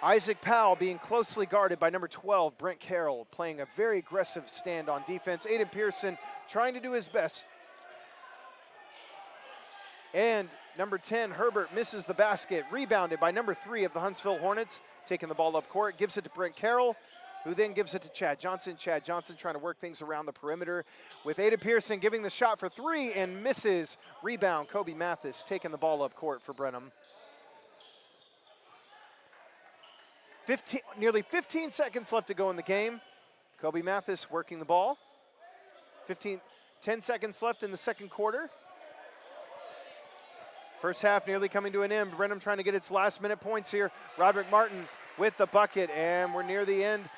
Isaac Powell being closely guarded by number 12, Brent Carroll, playing a very aggressive stand on defense. Aiden Pearson trying to do his best. And number 10, Herbert, misses the basket. Rebounded by number 3 of the Huntsville Hornets, taking the ball up court, gives it to Brent Carroll, who then gives it to Chad Johnson. Chad Johnson trying to work things around the perimeter, with Aiden Pearson giving the shot for 3 and misses. Rebound, Kobe Mathis taking the ball up court for Brenham. Nearly 15 seconds left to go in the game. Kobe Mathis working the ball. 10 seconds left in the second quarter. First half nearly coming to an end. Brenham trying to get its last-minute points here. Roderick Martin with the bucket, and we're near the end.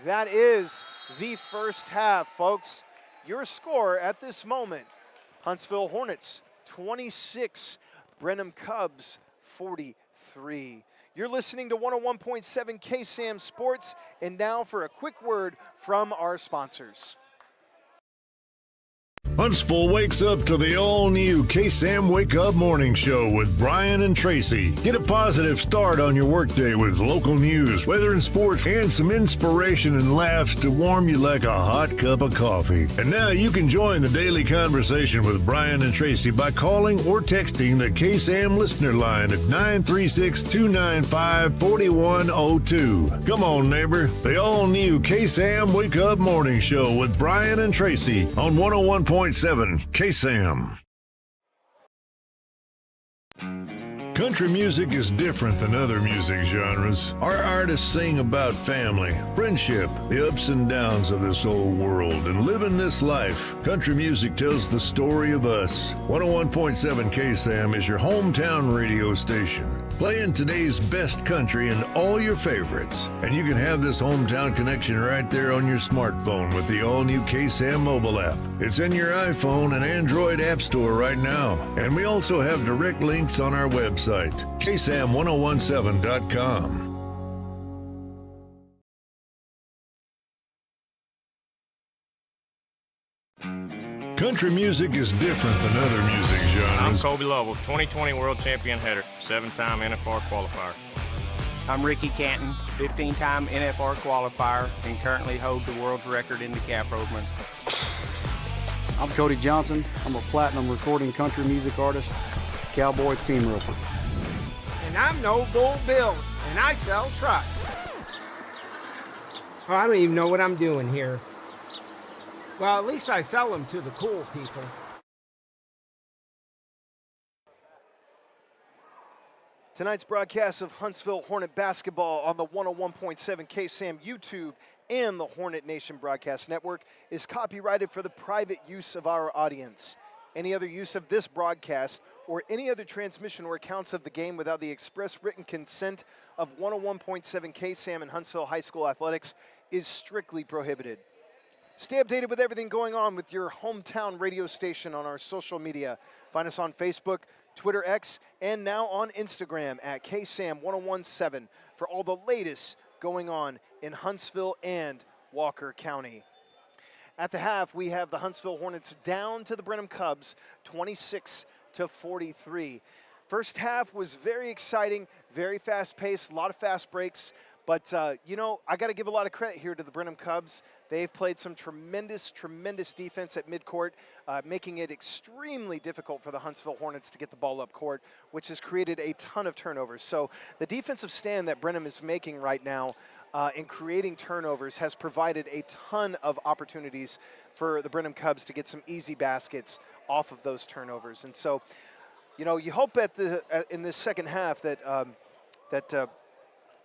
That is the first half, folks. Your score at this moment, Huntsville Hornets 26, Brenham Cubs 43. You're listening to 101.7 KSAM Sports, and now for a quick word from our sponsors. Huntsville wakes up to the all-new KSAM Wake Up Morning Show with Brian and Tracy. Get a positive start on your workday with local news, weather and sports, and some inspiration and laughs to warm you like a hot cup of coffee. And now you can join the daily conversation with Brian and Tracy by calling or texting the KSAM listener line at 936-295-4102. Come on, neighbor. The all-new KSAM Wake Up Morning Show with Brian and Tracy on 101.7 KSAM. Country music is different than other music genres. Our artists sing about family, friendship, the ups and downs of this old world, and living this life. Country music tells the story of us. 101.7 KSAM is your hometown radio station, playing today's best country and all your favorites. And you can have this hometown connection right there on your smartphone with the all-new KSAM mobile app. It's in your iPhone and Android app store right now. And we also have direct links on our website, KSAM1017.com. Country music is different than other music genres. I'm Kobe Lovell, 2020 World Champion header, 7-time NFR qualifier. I'm Ricky Canton, 15-time NFR qualifier, and currently hold the world's record in the cap rovement. I'm Cody Johnson. I'm a platinum recording country music artist, cowboy team roper. And I'm No Bull Bill, and I sell trucks. Oh, I don't even know what I'm doing here. Well, at least I sell them to the cool people. Tonight's broadcast of Huntsville Hornet basketball on the 101.7 KSAM YouTube and the Hornet Nation Broadcast Network is copyrighted for the private use of our audience. Any other use of this broadcast or any other transmission or accounts of the game without the express written consent of 101.7 KSAM and Huntsville High School Athletics is strictly prohibited. Stay updated with everything going on with your hometown radio station on our social media. Find us on Facebook, Twitter X, and now on Instagram at KSAM1017 for all the latest going on in Huntsville and Walker County. At the half, we have the Huntsville Hornets down to the Brenham Cubs, 26-43. First half was very exciting, very fast-paced, a lot of fast breaks. But, you know, I got to give a lot of credit here to the Brenham Cubs. They've played some tremendous defense at midcourt, making it extremely difficult for the Huntsville Hornets to get the ball up court, which has created a ton of turnovers. So the defensive stand that Brenham is making right now in creating turnovers has provided a ton of opportunities for the Brenham Cubs to get some easy baskets off of those turnovers. And so, you know, you hope in this second half that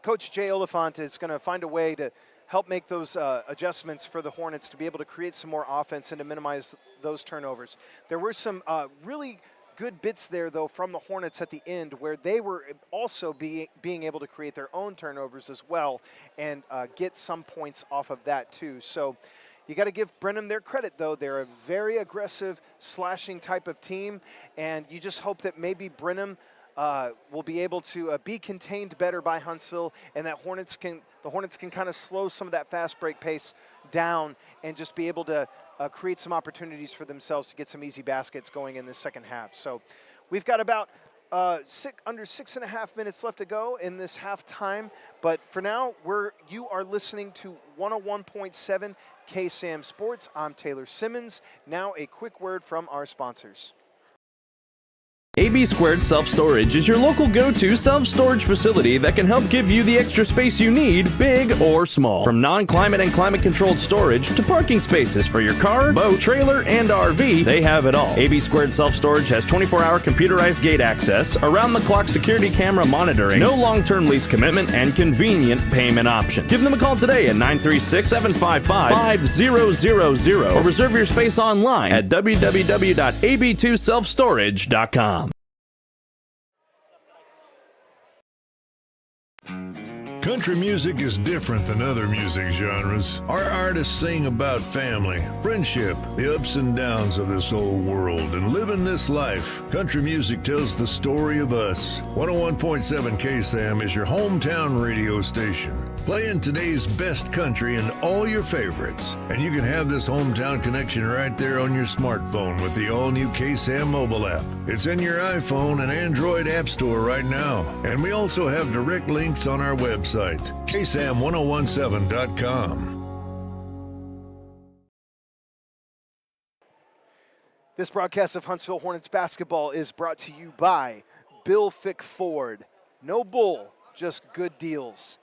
Coach Jay Oliphant is going to find a way to help make those adjustments for the Hornets to be able to create some more offense and to minimize those turnovers. There were some really good bits there, though, from the Hornets at the end where they were also being able to create their own turnovers as well and get some points off of that, too. So you got to give Brenham their credit, though. They're a very aggressive, slashing type of team, and you just hope that maybe Brenham will be able to be contained better by Huntsville, and that the Hornets can kind of slow some of that fast break pace down and just be able to create some opportunities for themselves to get some easy baskets going in the second half. So we've got about under 6.5 minutes left to go in this halftime, but for now, you are listening to 101.7 KSAM Sports. I'm Taylor Simmons. Now a quick word from our sponsors. AB Squared Self-Storage is your local go-to self-storage facility that can help give you the extra space you need, big or small. From non-climate and climate-controlled storage to parking spaces for your car, boat, trailer, and RV, they have it all. AB Squared Self-Storage has 24-hour computerized gate access, around-the-clock security camera monitoring, no long-term lease commitment, and convenient payment options. Give them a call today at 936-755-5000 or reserve your space online at www.ab2selfstorage.com. Country music is different than other music genres. Our artists sing about family, friendship, the ups and downs of this old world, and living this life. Country music tells the story of us. 101.7 KSAM is your hometown radio station, playing today's best country and all your favorites. And you can have this hometown connection right there on your smartphone with the all-new KSAM mobile app. It's in your iPhone and Android app store right now. And we also have direct links on our website, ksam1017.com. This broadcast of Huntsville Hornets basketball is brought to you by Bill Fick Ford. No bull, just good deals.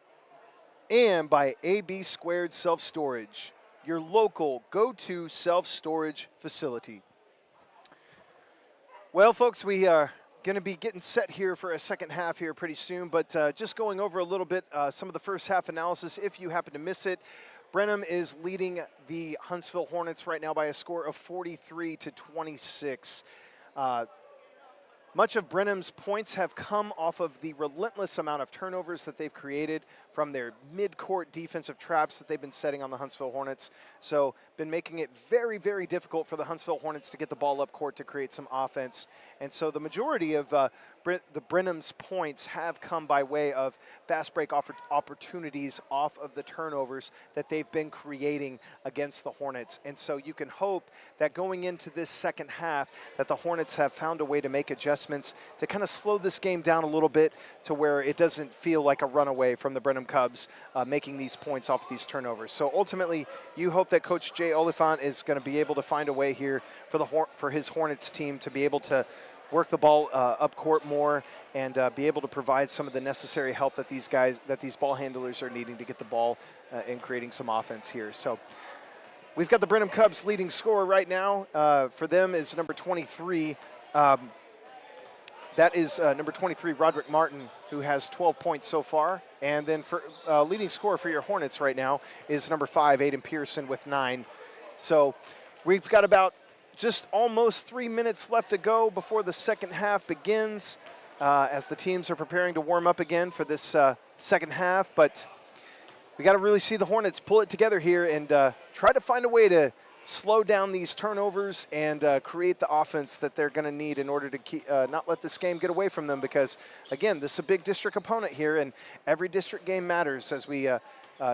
And by AB Squared Self-Storage, your local go-to self-storage facility. Well, folks, we are going to be getting set here for a second half here pretty soon, but just going over a little bit some of the first half analysis if you happen to miss it. Brenham is leading the Huntsville Hornets right now by a score of 43-26. Much of Brenham's points have come off of the relentless amount of turnovers that they've created from their mid-court defensive traps that they've been setting on the Huntsville Hornets. So been making it very, very difficult for the Huntsville Hornets to get the ball up court to create some offense. And so the majority of the Brenham's points have come by way of fast break opportunities off of the turnovers that they've been creating against the Hornets. And so you can hope that going into this second half that the Hornets have found a way to make adjustments to kind of slow this game down a little bit to where it doesn't feel like a runaway from the Brenham Cubs making these points off these turnovers. So ultimately, you hope that Coach Jay Oliphant is going to be able to find a way here for his Hornets team to be able to work the ball up court more and be able to provide some of the necessary help that these ball handlers are needing to get the ball and creating some offense here. So we've got the Brenham Cubs leading scorer right now. For them is number 23. That is number 23, Roderick Martin, who has 12 points so far. And then for leading scorer for your Hornets right now is number 5, Aiden Pearson, with 9. So we've got about just almost 3 minutes left to go before the second half begins as the teams are preparing to warm up again for this second half. But we got to really see the Hornets pull it together here and try to find a way to slow down these turnovers and create the offense that they're going to need in order to keep, not let this game get away from them, because, again, this is a big district opponent here, and every district game matters as we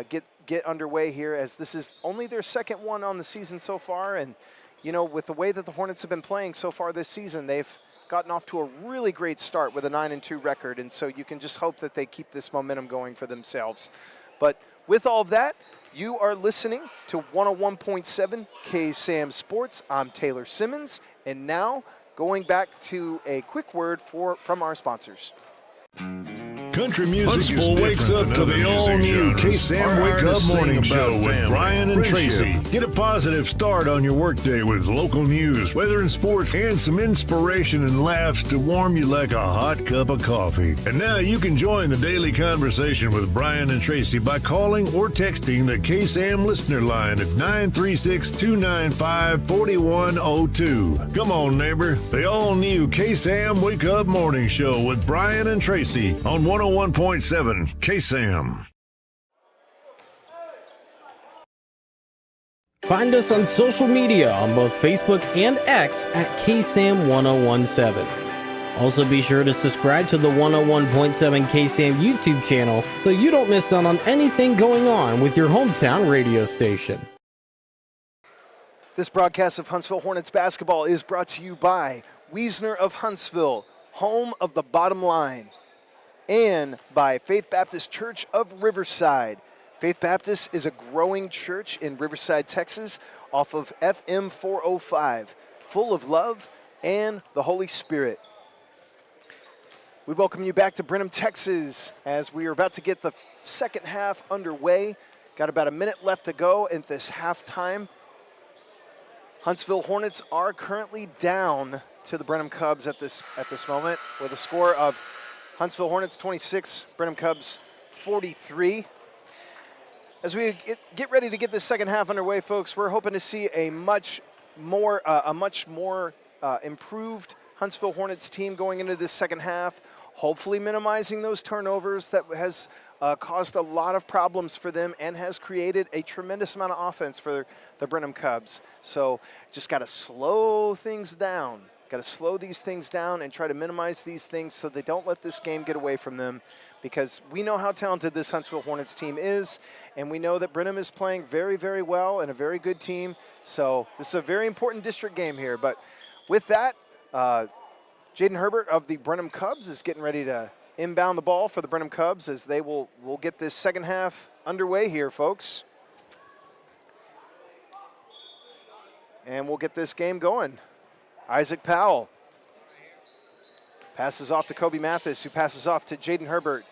get underway here, as this is only their second one on the season so far. And, you know, with the way that the Hornets have been playing so far this season, they've gotten off to a really great start with a 9-2 record, and so you can just hope that they keep this momentum going for themselves. But with all of that, you are listening to 101.7 KSAM Sports. I'm Taylor Simmons, and now going back to a quick word from our sponsors. Country music Huntsville wakes up to the all-new KSAM Wake Up Morning Show with Brian and Tracy. Get a positive start on your workday with local news, weather and sports, and some inspiration and laughs to warm you like a hot cup of coffee. And now you can join the daily conversation with Brian and Tracy by calling or texting the KSAM listener line at 936-295-4102. Come on, neighbor. The all-new KSAM Wake Up Morning Show with Brian and Tracy on 101.7 KSAM. Find us on social media on both Facebook and X at KSAM-1017. Also be sure to subscribe to the 101.7 KSAM YouTube channel so you don't miss out on anything going on with your hometown radio station. This broadcast of Huntsville Hornets basketball is brought to you by Wiesner of Huntsville, home of the bottom line, and by Faith Baptist Church of Riverside. Faith Baptist is a growing church in Riverside, Texas, off of FM 405, full of love and the Holy Spirit. We welcome you back to Brenham, Texas, as we are about to get the second half underway. Got about a minute left to go at this halftime. Huntsville Hornets are currently down to the Brenham Cubs at this moment with a score of Huntsville Hornets 26, Brenham Cubs 43. As we get ready to get this second half underway, folks, we're hoping to see a much more improved Huntsville Hornets team going into this second half, hopefully minimizing those turnovers that has caused a lot of problems for them and has created a tremendous amount of offense for the Brenham Cubs. So just got to slow things down. Got to slow these things down and try to minimize these things so they don't let this game get away from them, because we know how talented this Huntsville Hornets team is, and we know that Brenham is playing very, very well and a very good team. So this is a very important district game here. But with that, Jaden Herbert of the Brenham Cubs is getting ready to inbound the ball for the Brenham Cubs as they will get this second half underway here, folks. And we'll get this game going. Isaac Powell passes off to Kobe Mathis, who passes off to Jaden Herbert,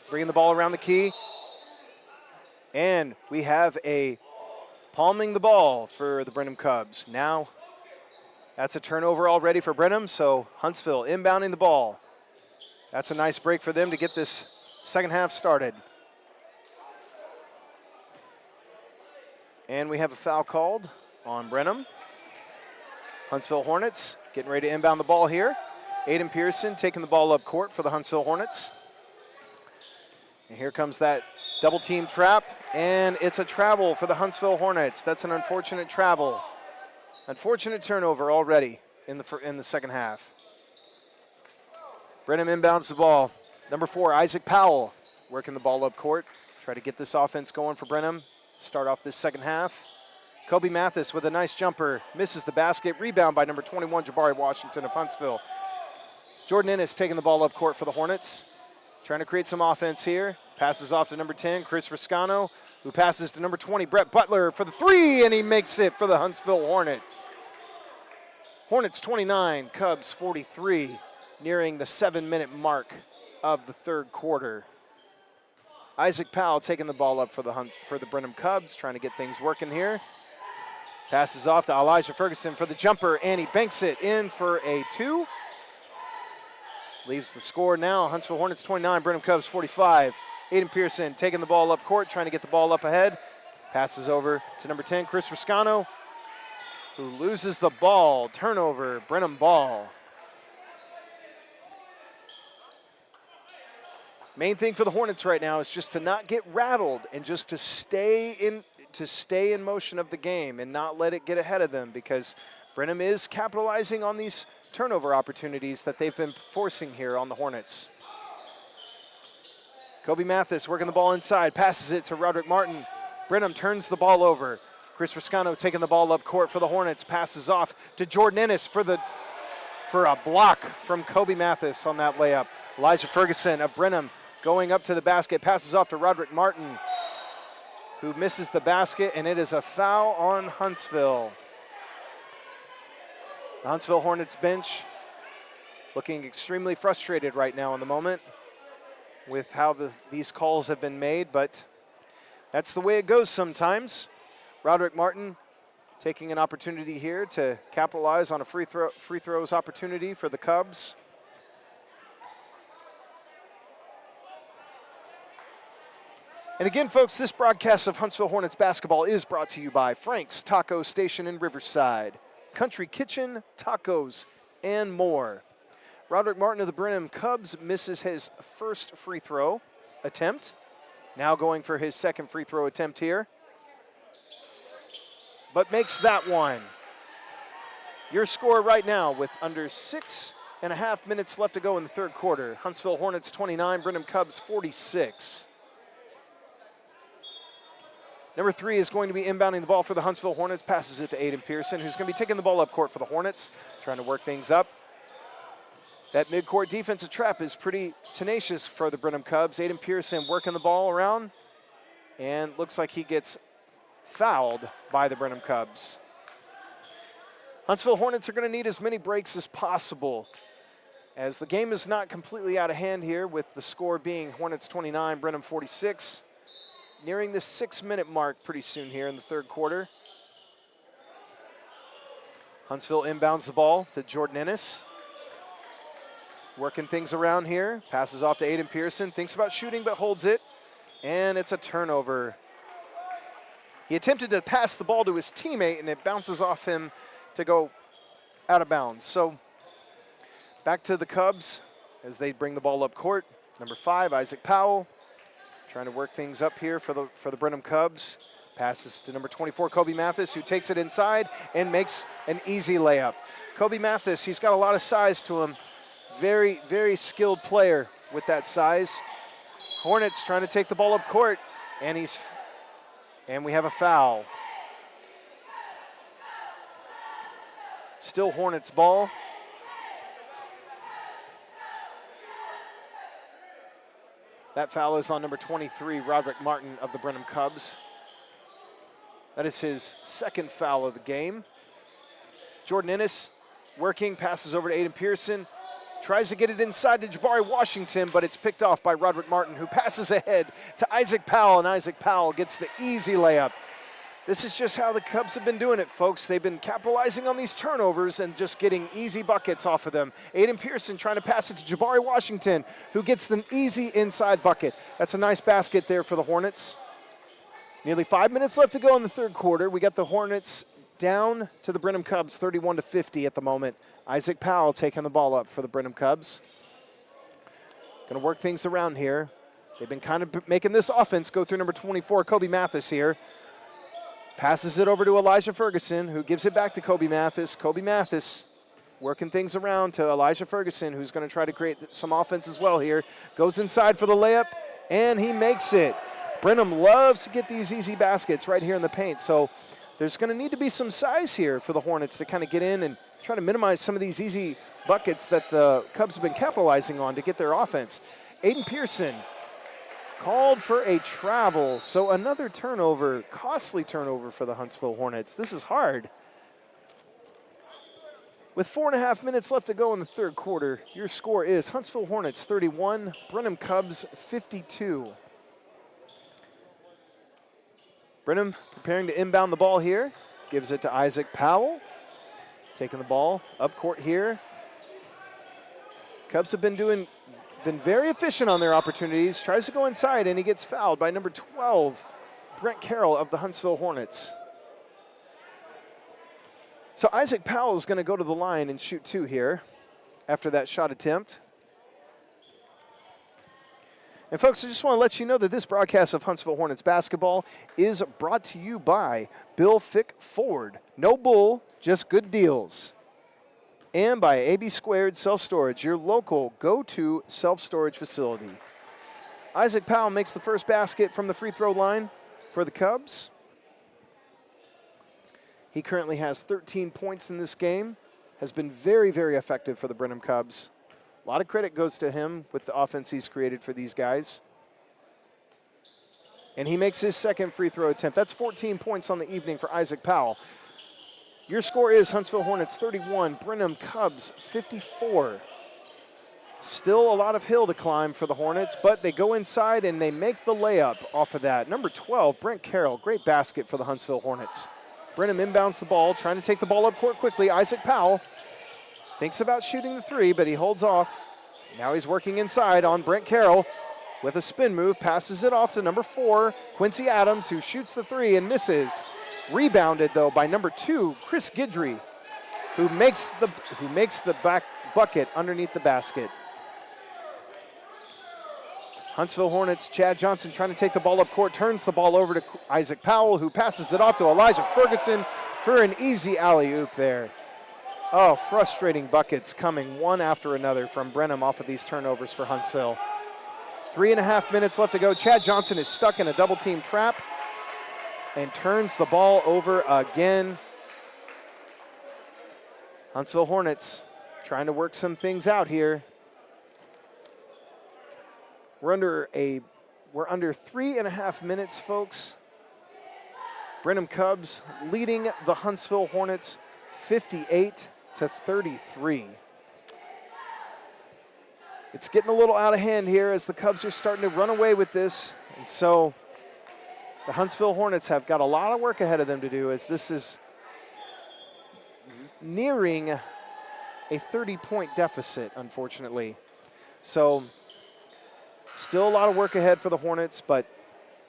bringing the ball around the key. And we have a palming the ball for the Brenham Cubs. Now, that's a turnover already for Brenham, so Huntsville inbounding the ball. That's a nice break for them to get this second half started. And we have a foul called on Brenham. Huntsville Hornets getting ready to inbound the ball here. Aiden Pearson taking the ball up court for the Huntsville Hornets. And here comes that double team trap, and it's a travel for the Huntsville Hornets. That's an unfortunate travel. Unfortunate turnover already in the second half. Brenham inbounds the ball. Number 4, Isaac Powell, working the ball up court. Try to get this offense going for Brenham. Start off this second half. Kobe Mathis with a nice jumper, misses the basket. Rebound by number 21, Jabari Washington of Huntsville. Jordan Ennis taking the ball up court for the Hornets. Trying to create some offense here. Passes off to number 10, Chris Riscano, who passes to number 20, Brett Butler for the 3, and he makes it for the Huntsville Hornets. Hornets 29, Cubs 43, nearing the 7-minute mark of the third quarter. Isaac Powell taking the ball up for the Brenham Cubs, trying to get things working here. Passes off to Elijah Ferguson for the jumper, and he banks it in for a 2. Leaves the score now. Huntsville Hornets 29, Brenham Cubs 45. Aiden Pearson taking the ball up court, trying to get the ball up ahead. Passes over to number 10, Chris Riscano, who loses the ball. Turnover, Brenham ball. Main thing for the Hornets right now is just to not get rattled and just to stay in motion of the game and not let it get ahead of them, because Brenham is capitalizing on these turnover opportunities that they've been forcing here on the Hornets. Kobe Mathis working the ball inside, passes it to Roderick Martin. Brenham turns the ball over. Chris Riscano taking the ball up court for the Hornets, passes off to Jordan Ennis for a block from Kobe Mathis on that layup. Elijah Ferguson of Brenham going up to the basket, passes off to Roderick Martin, who misses the basket, and it is a foul on Huntsville. The Huntsville Hornets bench looking extremely frustrated right now in the moment with how these calls have been made, but that's the way it goes sometimes. Roderick Martin taking an opportunity here to capitalize on a free throws opportunity for the Cubs. And again, folks, this broadcast of Huntsville Hornets basketball is brought to you by Frank's Taco Station in Riverside, Country Kitchen, Tacos, and more. Roderick Martin of the Brenham Cubs misses his first free throw attempt. Now going for his second free throw attempt here, but makes that one. Your score right now with under 6.5 minutes left to go in the third quarter. Huntsville Hornets 29, Brenham Cubs 46. Number 3 is going to be inbounding the ball for the Huntsville Hornets, passes it to Aiden Pearson, who's going to be taking the ball up court for the Hornets, trying to work things up. That midcourt defensive trap is pretty tenacious for the Brenham Cubs. Aiden Pearson working the ball around, and looks like he gets fouled by the Brenham Cubs. Huntsville Hornets are going to need as many breaks as possible, as the game is not completely out of hand here, with the score being Hornets 29, Brenham 46. Nearing the 6-minute mark pretty soon here in the third quarter. Huntsville inbounds the ball to Jordan Ennis. Working things around here. Passes off to Aiden Pearson. Thinks about shooting but holds it. And it's a turnover. He attempted to pass the ball to his teammate and it bounces off him to go out of bounds. So back to the Cubs as they bring the ball up court. Number 5, Isaac Powell. trying to work things up here for the Brenham Cubs. Passes to number 24, Kobe Mathis, who takes it inside and makes an easy layup. Kobe Mathis, he's got a lot of size to him. Very, very skilled player with that size. Hornets trying to take the ball up court, and we have a foul. Still Hornets ball. That foul is on number 23, Roderick Martin of the Brenham Cubs. That is his second foul of the game. Jordan Ennis working, passes over to Aiden Pearson. Tries to get it inside to Jabari Washington, but it's picked off by Roderick Martin, who passes ahead to Isaac Powell, and Isaac Powell gets the easy layup. This is just how the Cubs have been doing it, folks. They've been capitalizing on these turnovers and just getting easy buckets off of them. Aiden Pearson trying to pass it to Jabari Washington, who gets an easy inside bucket. That's a nice basket there for the Hornets. Nearly 5 minutes left to go in the third quarter. We got the Hornets down to the Brenham Cubs, 31-50 at the moment. Isaac Powell taking the ball up for the Brenham Cubs. Going to work things around here. They've been kind of making this offense go through number 24, Kobe Mathis here. Passes it over to Elijah Ferguson, who gives it back to Kobe Mathis. Kobe Mathis working things around to Elijah Ferguson, who's going to try to create some offense as well here. Goes inside for the layup, and he makes it. Brenham loves to get these easy baskets right here in the paint, so there's going to need to be some size here for the Hornets to kind of get in and try to minimize some of these easy buckets that the Cubs have been capitalizing on to get their offense. Aiden Pearson called for a travel, so another turnover, costly turnover for the Huntsville Hornets. This is hard. With 4.5 minutes left to go in the third quarter, your score is Huntsville Hornets 31, Brenham Cubs 52. Brenham preparing to inbound the ball here. Gives it to Isaac Powell. Taking the ball up court here. Cubs have been very efficient on their opportunities. Tries to go inside, and he gets fouled by number 12, Brent Carroll of the Huntsville Hornets. So Isaac Powell is going to go to the line and shoot two here after that shot attempt. And folks, I just want to let you know that this broadcast of Huntsville Hornets basketball is brought to you by Bill Fick Ford. No bull, just good deals. And by AB Squared Self-Storage, your local go-to self-storage facility. Isaac Powell makes the first basket from the free throw line for the Cubs. He currently has 13 points in this game. Has been very, very effective for the Brenham Cubs. A lot of credit goes to him with the offense he's created for these guys. And he makes his second free throw attempt. That's 14 points on the evening for Isaac Powell. Your score is Huntsville Hornets 31, Brenham Cubs 54. Still a lot of hill to climb for the Hornets, but they go inside and they make the layup off of that. Number 12, Brent Carroll, great basket for the Huntsville Hornets. Brenham inbounds the ball, trying to take the ball up court quickly. Isaac Powell thinks about shooting the three, but he holds off. Now he's working inside on Brent Carroll with a spin move, passes it off to number 4, Quincy Adams, who shoots the three and misses. Rebounded, though, by number 2, Chris Guidry, who makes the back bucket underneath the basket. Huntsville Hornets, Chad Johnson trying to take the ball up court, turns the ball over to Isaac Powell, who passes it off to Elijah Ferguson for an easy alley-oop there. Oh, frustrating buckets coming one after another from Brenham off of these turnovers for Huntsville. 3.5 minutes left to go. Chad Johnson is stuck in a double-team trap and turns the ball over again. Huntsville Hornets trying to work some things out here. We're under 3.5 minutes, folks. Brenham Cubs leading the Huntsville Hornets 58-33. It's getting a little out of hand here as the Cubs are starting to run away with this. And so the Huntsville Hornets have got a lot of work ahead of them to do as this is nearing a 30-point deficit, unfortunately. So still a lot of work ahead for the Hornets, but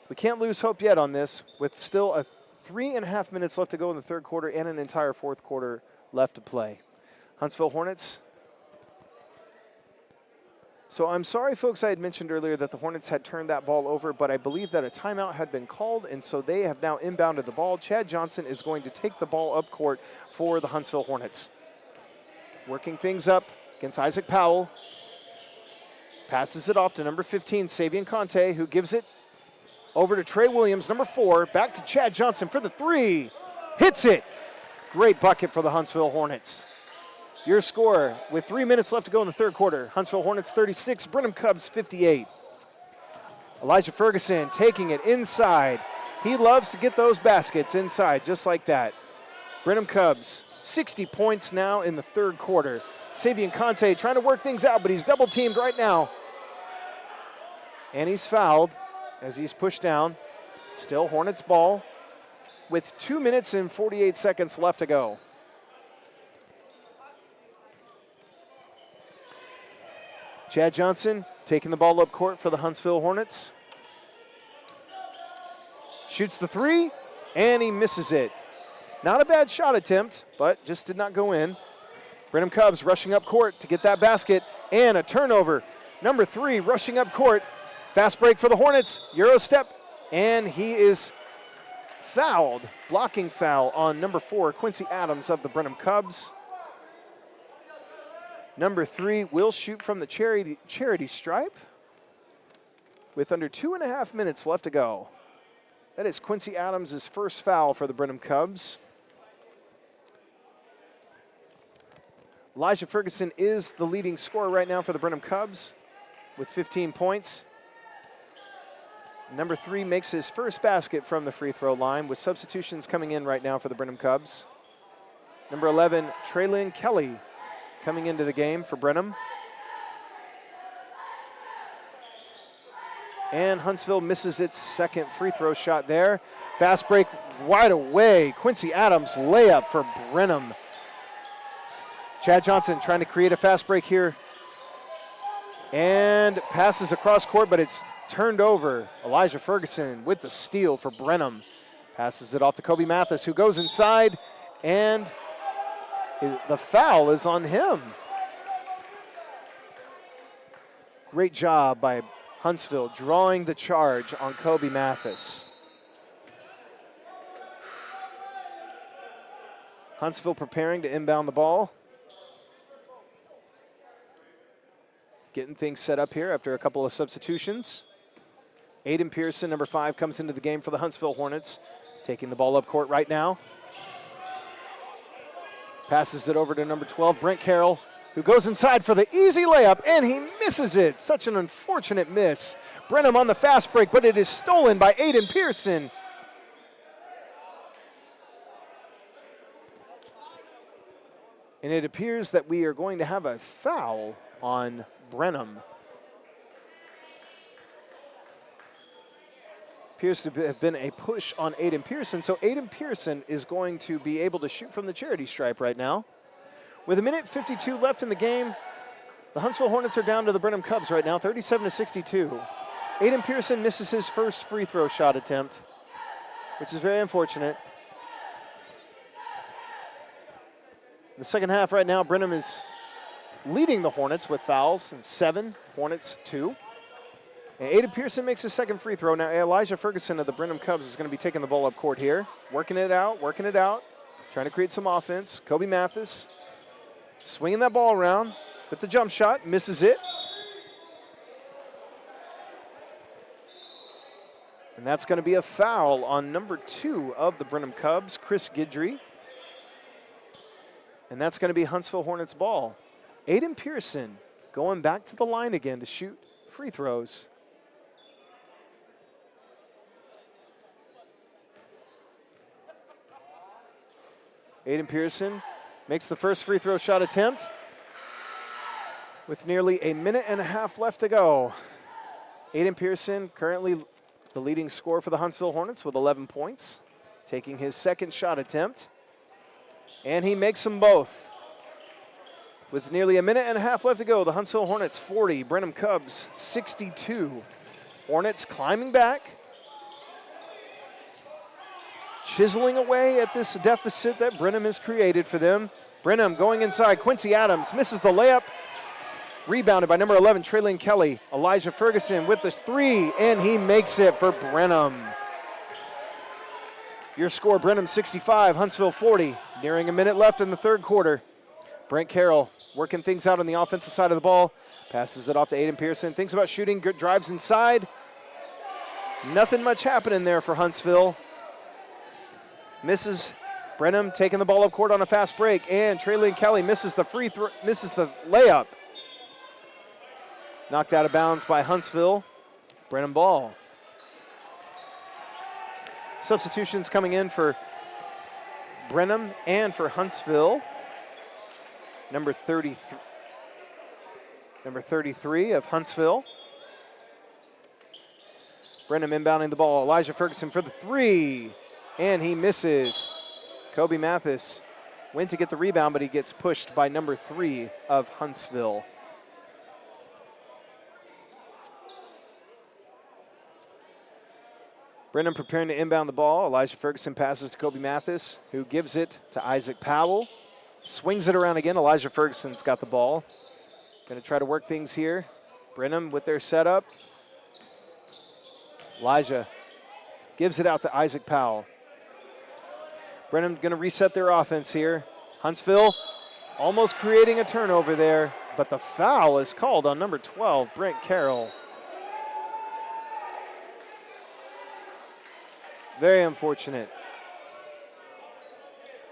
we can't lose hope yet on this with still 3.5 minutes left to go in the third quarter and an entire fourth quarter left to play. Huntsville Hornets So I'm sorry, folks, I had mentioned earlier that the Hornets had turned that ball over, but I believe that a timeout had been called, and so they have now inbounded the ball. Chad Johnson is going to take the ball up court for the Huntsville Hornets. Working things up against Isaac Powell. Passes it off to number 15, Savion Conte, who gives it over to Trey Williams, number 4. Back to Chad Johnson for the 3. Hits it. Great bucket for the Huntsville Hornets. Your score with 3 minutes left to go in the third quarter. Huntsville Hornets 36, Brenham Cubs 58. Elijah Ferguson taking it inside. He loves to get those baskets inside just like that. Brenham Cubs 60 points now in the third quarter. Savion Conte trying to work things out, but he's double teamed right now. And he's fouled as he's pushed down. Still Hornets ball with 2 minutes and 48 seconds left to go. Chad Johnson taking the ball up court for the Huntsville Hornets. Shoots the 3, and he misses it. Not a bad shot attempt, but just did not go in. Brenham Cubs rushing up court to get that basket, and a turnover. Number 3 rushing up court. Fast break for the Hornets. Euro step, and he is fouled. Blocking foul on number 4, Quincy Adams of the Brenham Cubs. Number 3 will shoot from the charity stripe with under 2.5 minutes left to go. That is Quincy Adams' first foul for the Brenham Cubs. Elijah Ferguson is the leading scorer right now for the Brenham Cubs with 15 points. Number 3 makes his first basket from the free throw line with substitutions coming in right now for the Brenham Cubs. Number 11, Traylon Kelly coming into the game for Brenham. And Huntsville misses its second free throw shot there. Fast break wide away. Quincy Adams layup for Brenham. Chad Johnson trying to create a fast break here. And passes across court, but it's turned over. Elijah Ferguson with the steal for Brenham. Passes it off to Kobe Mathis, who goes inside, and the foul is on him. Great job by Huntsville drawing the charge on Kobe Mathis. Huntsville preparing to inbound the ball. Getting things set up here after a couple of substitutions. Aiden Pearson, number 5, comes into the game for the Huntsville Hornets. Taking the ball up court right now. Passes it over to number 12, Brent Carroll, who goes inside for the easy layup, and he misses it. Such an unfortunate miss. Brenham on the fast break, but it is stolen by Aiden Pearson. And it appears that we are going to have a foul on Brenham. Appears to have been a push on Aiden Pearson, so Aiden Pearson is going to be able to shoot from the charity stripe right now. With 1:52 left in the game, the Huntsville Hornets are down to the Brenham Cubs right now, 37-62. Aiden Pearson misses his first free throw shot attempt, which is very unfortunate. In the second half right now, Brenham is leading the Hornets with fouls, 7, Hornets 2. And Aiden Pearson makes his second free throw. Now Elijah Ferguson of the Brenham Cubs is going to be taking the ball up court here. Working it out, trying to create some offense. Kobe Mathis swinging that ball around with the jump shot, misses it. And that's going to be a foul on number 2 of the Brenham Cubs, Chris Guidry. And that's going to be Huntsville Hornets ball. Aiden Pearson going back to the line again to shoot free throws. Aiden Pearson makes the first free throw shot attempt with nearly 1.5 minutes left to go. Aiden Pearson currently the leading scorer for the Huntsville Hornets with 11 points, taking his second shot attempt, and he makes them both. With nearly 1.5 minutes left to go, the Huntsville Hornets 40, Brenham Cubs 62. Hornets climbing back, chiseling away at this deficit that Brenham has created for them. Brenham going inside, Quincy Adams misses the layup, Rebounded by number 11, Traylon Kelly. Elijah Ferguson with the three, and he makes it for Brenham. Your score, Brenham 65, Huntsville 40. Nearing a minute left in the third quarter. Brent Carroll working things out on the offensive side of the ball. Passes it off to Aiden Pearson. Thinks about shooting, drives inside. Nothing much happening there for Huntsville. Misses. Brenham taking the ball up court on a fast break, and Traylon Kelly misses the misses the layup. Knocked out of bounds by Huntsville. Brenham ball. Substitutions coming in for Brenham and for Huntsville. Number 33 of Huntsville. Brenham inbounding the ball. Elijah Ferguson for the three, and he misses. Kobe Mathis went to get the rebound, but he gets pushed by number 3 of Huntsville. Brenham preparing to inbound the ball. Elijah Ferguson passes to Kobe Mathis, who gives it to Isaac Powell. Swings it around again. Elijah Ferguson's got the ball. Going to try to work things here. Brenham with their setup. Elijah gives it out to Isaac Powell. Brenham going to reset their offense here. Huntsville almost creating a turnover there, but the foul is called on number 12, Brent Carroll. Very unfortunate.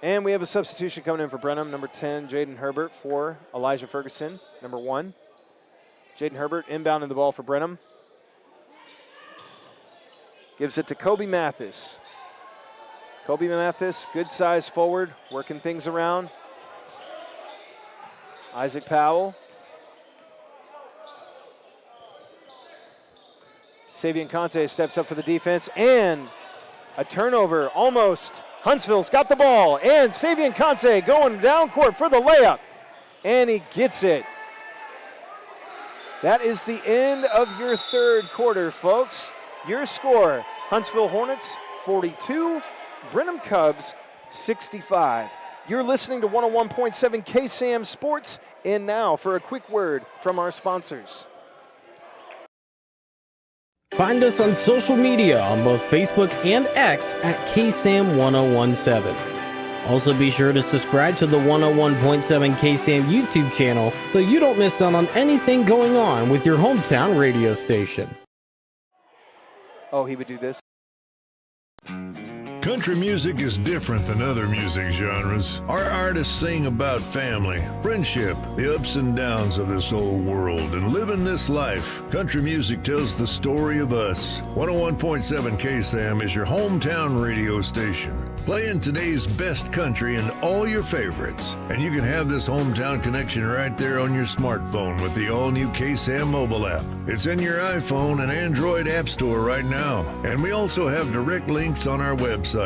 And we have a substitution coming in for Brenham. Number 10, Jaden Herbert for Elijah Ferguson. Number 1. Jaden Herbert inbounding the ball for Brenham. Gives it to Kobe Mathis. Kobe Mathis, good size forward, working things around. Isaac Powell. Savion Conte steps up for the defense, and a turnover almost. Huntsville's got the ball, and Savion Conte going down court for the layup, and he gets it. That is the end of your third quarter, folks. Your score, Huntsville Hornets 42, Brenham Cubs 65. You're listening to 101.7 KSAM Sports, and now for a quick word from our sponsors. Find us on social media on both Facebook and X at KSAM-1017. Also be sure to subscribe to the 101.7 KSAM YouTube channel so you don't miss out on anything going on with your hometown radio station. Oh, he would do this. Country music is different than other music genres. Our artists sing about family, friendship, the ups and downs of this old world, and living this life. Country music tells the story of us. 101.7 KSAM is your hometown radio station, playing today's best country and all your favorites. And you can have this hometown connection right there on your smartphone with the all-new KSAM mobile app. It's in your iPhone and Android app store right now. And we also have direct links on our website,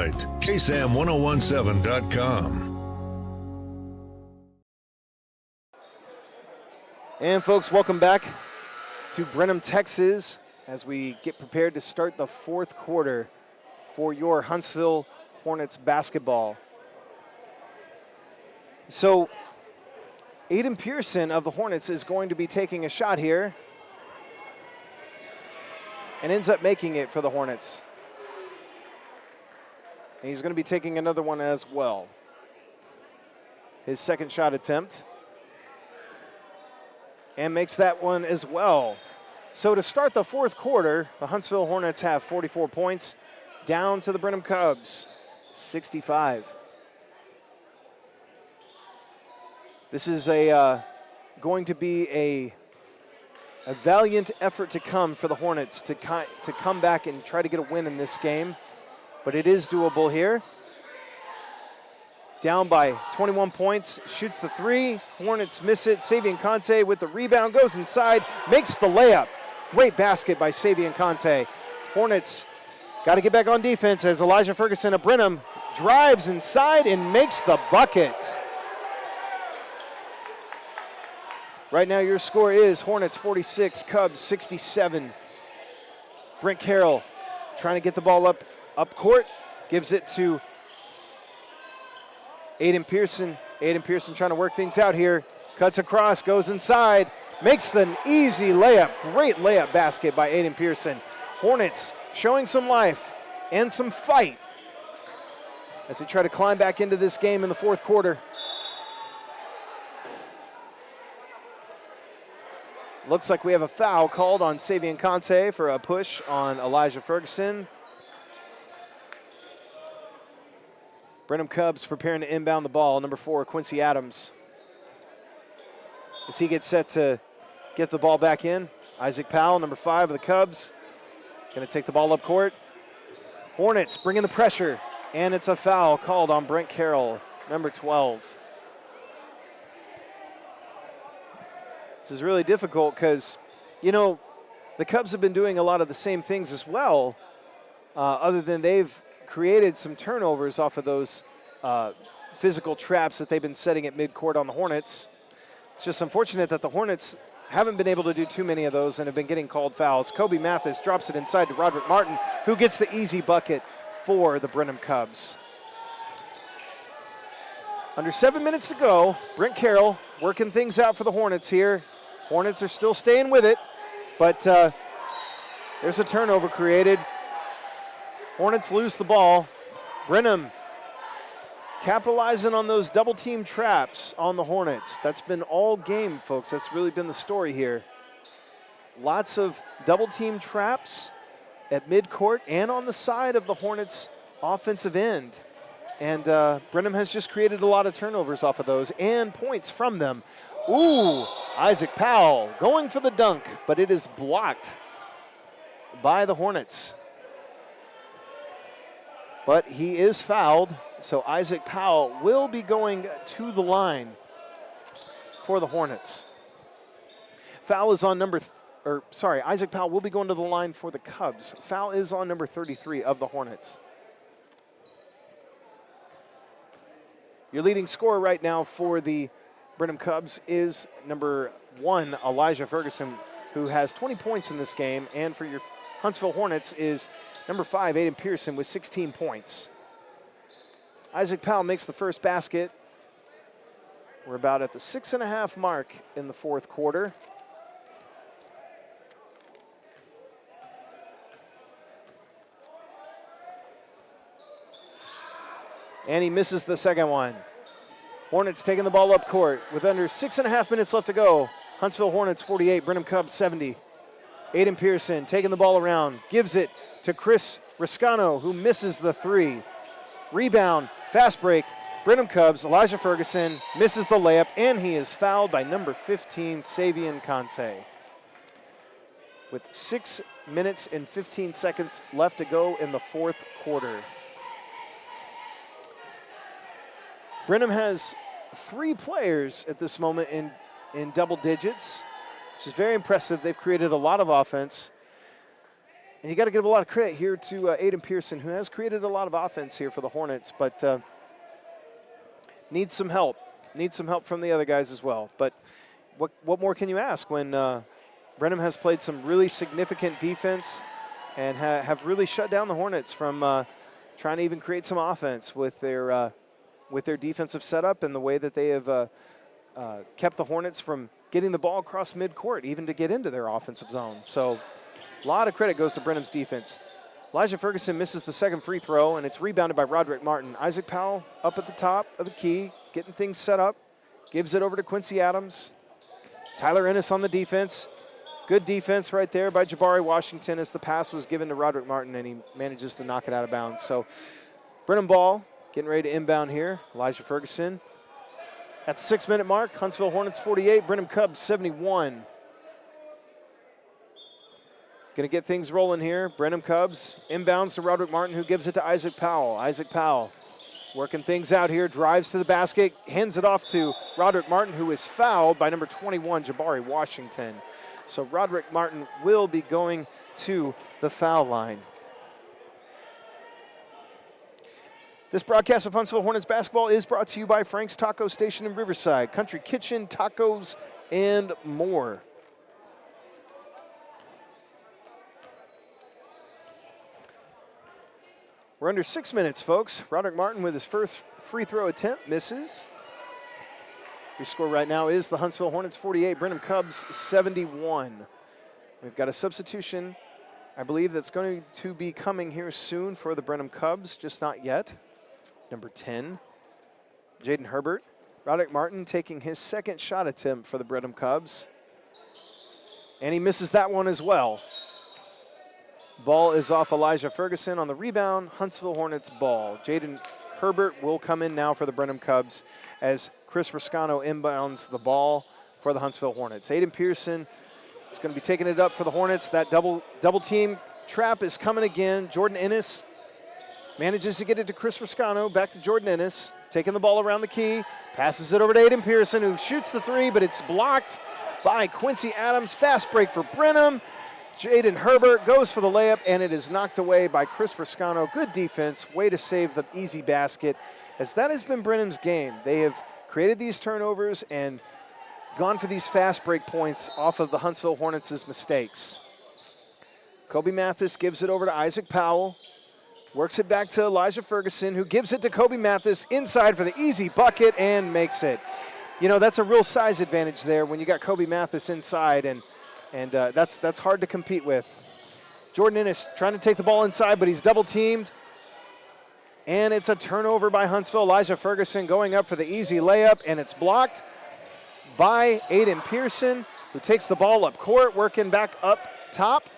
KSAM1017.com. And folks, welcome back to Brenham, Texas, as we get prepared to start the fourth quarter for your Huntsville Hornets basketball. So, Aiden Pearson of the Hornets is going to be taking a shot here and ends up making it for the Hornets. And he's going to be taking another one as well. His second shot attempt. And makes that one as well. So to start the fourth quarter, the Huntsville Hornets have 44 points, down to the Brenham Cubs, 65. This is going to be a valiant effort to come for the Hornets to come back and try to get a win in this game. But it is doable here. Down by 21 points, shoots the three. Hornets miss it. Savion Conte with the rebound, goes inside, makes the layup. Great basket by Savion Conte. Hornets got to get back on defense as Elijah Ferguson of Brenham drives inside and makes the bucket. Right now your score is Hornets 46, Cubs 67. Brent Carroll trying to get the ball up court, gives it to Aiden Pearson. Aiden Pearson trying to work things out here. Cuts across, goes inside, makes an easy layup. Great layup basket by Aiden Pearson. Hornets showing some life and some fight as they try to climb back into this game in the fourth quarter. Looks like we have a foul called on Savion Conte for a push on Elijah Ferguson. Brenham Cubs preparing to inbound the ball. Number 4, Quincy Adams. As he gets set to get the ball back in, Isaac Powell, number 5 of the Cubs, going to take the ball up court. Hornets bringing the pressure, and it's a foul called on Brent Carroll, number 12. This is really difficult because, you know, the Cubs have been doing a lot of the same things as well, other than they've created some turnovers off of those physical traps that they've been setting at midcourt on the Hornets. It's just unfortunate that the Hornets haven't been able to do too many of those and have been getting called fouls. Kobe Mathis drops it inside to Roderick Martin, who gets the easy bucket for the Brenham Cubs. Under 7 minutes to go, Brent Carroll working things out for the Hornets here. Hornets are still staying with it, but there's a turnover created. Hornets lose the ball. Brenham capitalizing on those double team traps on the Hornets. That's been all game, folks. That's really been the story here. Lots of double team traps at midcourt and on the side of the Hornets' offensive end. And Brenham has just created a lot of turnovers off of those and points from them. Ooh, Isaac Powell going for the dunk, but it is blocked by the Hornets. But he is fouled, so Isaac Powell will be going to the line for the Hornets. Foul is on Isaac Powell will be going to the line for the Cubs. Foul is on number 33 of the Hornets. Your leading scorer right now for the Brenham Cubs is number 1, Elijah Ferguson, who has 20 points in this game. And for your Huntsville Hornets is number 5, Aiden Pearson, with 16 points. Isaac Powell makes the first basket. We're about at the 6.5 mark in the fourth quarter. And he misses the second one. Hornets taking the ball up court with under 6.5 minutes left to go. Huntsville Hornets 48, Brenham Cubs 70. Aiden Pearson taking the ball around, gives it to Chris Riscano, who misses the 3. Rebound, fast break, Brenham Cubs, Elijah Ferguson misses the layup, and he is fouled by number 15, Savion Conte. With 6 minutes and 15 seconds left to go in the fourth quarter. Brenham has 3 players at this moment in double digits, which is very impressive. They've created a lot of offense. And you got to give a lot of credit here to Aiden Pearson, who has created a lot of offense here for the Hornets, but needs some help. Needs some help from the other guys as well. But what more can you ask when Brenham has played some really significant defense and have really shut down the Hornets from trying to even create some offense with their defensive setup and the way that they have kept the Hornets from getting the ball across midcourt, even to get into their offensive zone. So a lot of credit goes to Brenham's defense. Elijah Ferguson misses the second free throw, and it's rebounded by Roderick Martin. Isaac Powell up at the top of the key, getting things set up, gives it over to Quincy Adams. Tyler Ennis on the defense. Good defense right there by Jabari Washington as the pass was given to Roderick Martin, and he manages to knock it out of bounds. So Brenham ball getting ready to inbound here. Elijah Ferguson. At the 6-minute mark, Huntsville Hornets 48, Brenham Cubs 71. Going to get things rolling here. Brenham Cubs inbounds to Roderick Martin, who gives it to Isaac Powell. Isaac Powell working things out here, drives to the basket, hands it off to Roderick Martin, who is fouled by number 21, Jabari Washington. So Roderick Martin will be going to the foul line. This broadcast of Huntsville Hornets basketball is brought to you by Frank's Taco Station in Riverside, Country Kitchen, tacos, and more. We're under 6 minutes, folks. Roderick Martin with his first free throw attempt misses. Your score right now is the Huntsville Hornets 48, Brenham Cubs 71. We've got a substitution, I believe, that's going to be coming here soon for the Brenham Cubs, just not yet. Number 10, Jaden Herbert. Roderick Martin taking his second shot attempt for the Brenham Cubs. And he misses that one as well. Ball is off Elijah Ferguson on the rebound. Huntsville Hornets ball. Jaden Herbert will come in now for the Brenham Cubs as Chris Riscano inbounds the ball for the Huntsville Hornets. Aiden Pearson is going to be taking it up for the Hornets. That double team trap is coming again. Jordan Ennis manages to get it to Chris Riscano. Back to Jordan Ennis, taking the ball around the key. Passes it over to Aiden Pearson, who shoots the three, but it's blocked by Quincy Adams. Fast break for Brenham. Jaden Herbert goes for the layup, and it is knocked away by Chris Riscano. Good defense, way to save the easy basket, as that has been Brenham's game. They have created these turnovers and gone for these fast break points off of the Huntsville Hornets' mistakes. Kobe Mathis gives it over to Isaac Powell. Works it back to Elijah Ferguson, who gives it to Kobe Mathis inside for the easy bucket and makes it. You know, that's a real size advantage there when you got Kobe Mathis inside, and that's hard to compete with. Jordan Ennis trying to take the ball inside, but he's double teamed. And it's a turnover by Huntsville. Elijah Ferguson going up for the easy layup, and it's blocked by Aiden Pearson, who takes the ball up court, working back up top.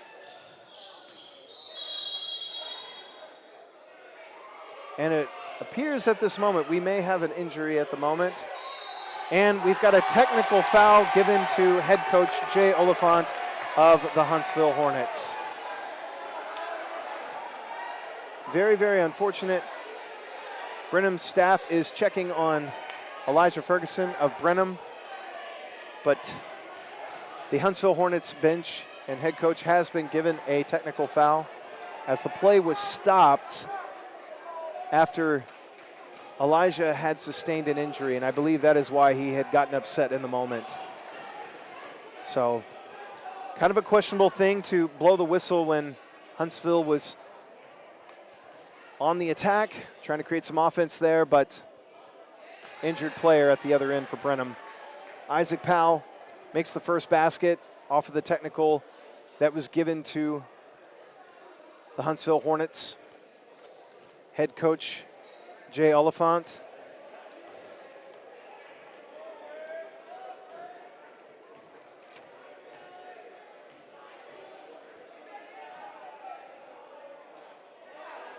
And it appears at this moment we may have an injury at the moment. And we've got a technical foul given to head coach Jay Oliphant of the Huntsville Hornets. Very, very unfortunate. Brenham's staff is checking on Elijah Ferguson of Brenham, but the Huntsville Hornets bench and head coach has been given a technical foul as the play was stopped after Elijah had sustained an injury, and I believe that is why he had gotten upset in the moment. So, kind of a questionable thing to blow the whistle when Huntsville was on the attack, trying to create some offense there, but injured player at the other end for Brenham. Isaac Powell makes the first basket off of the technical that was given to the Huntsville Hornets. Head coach Jay Oliphant.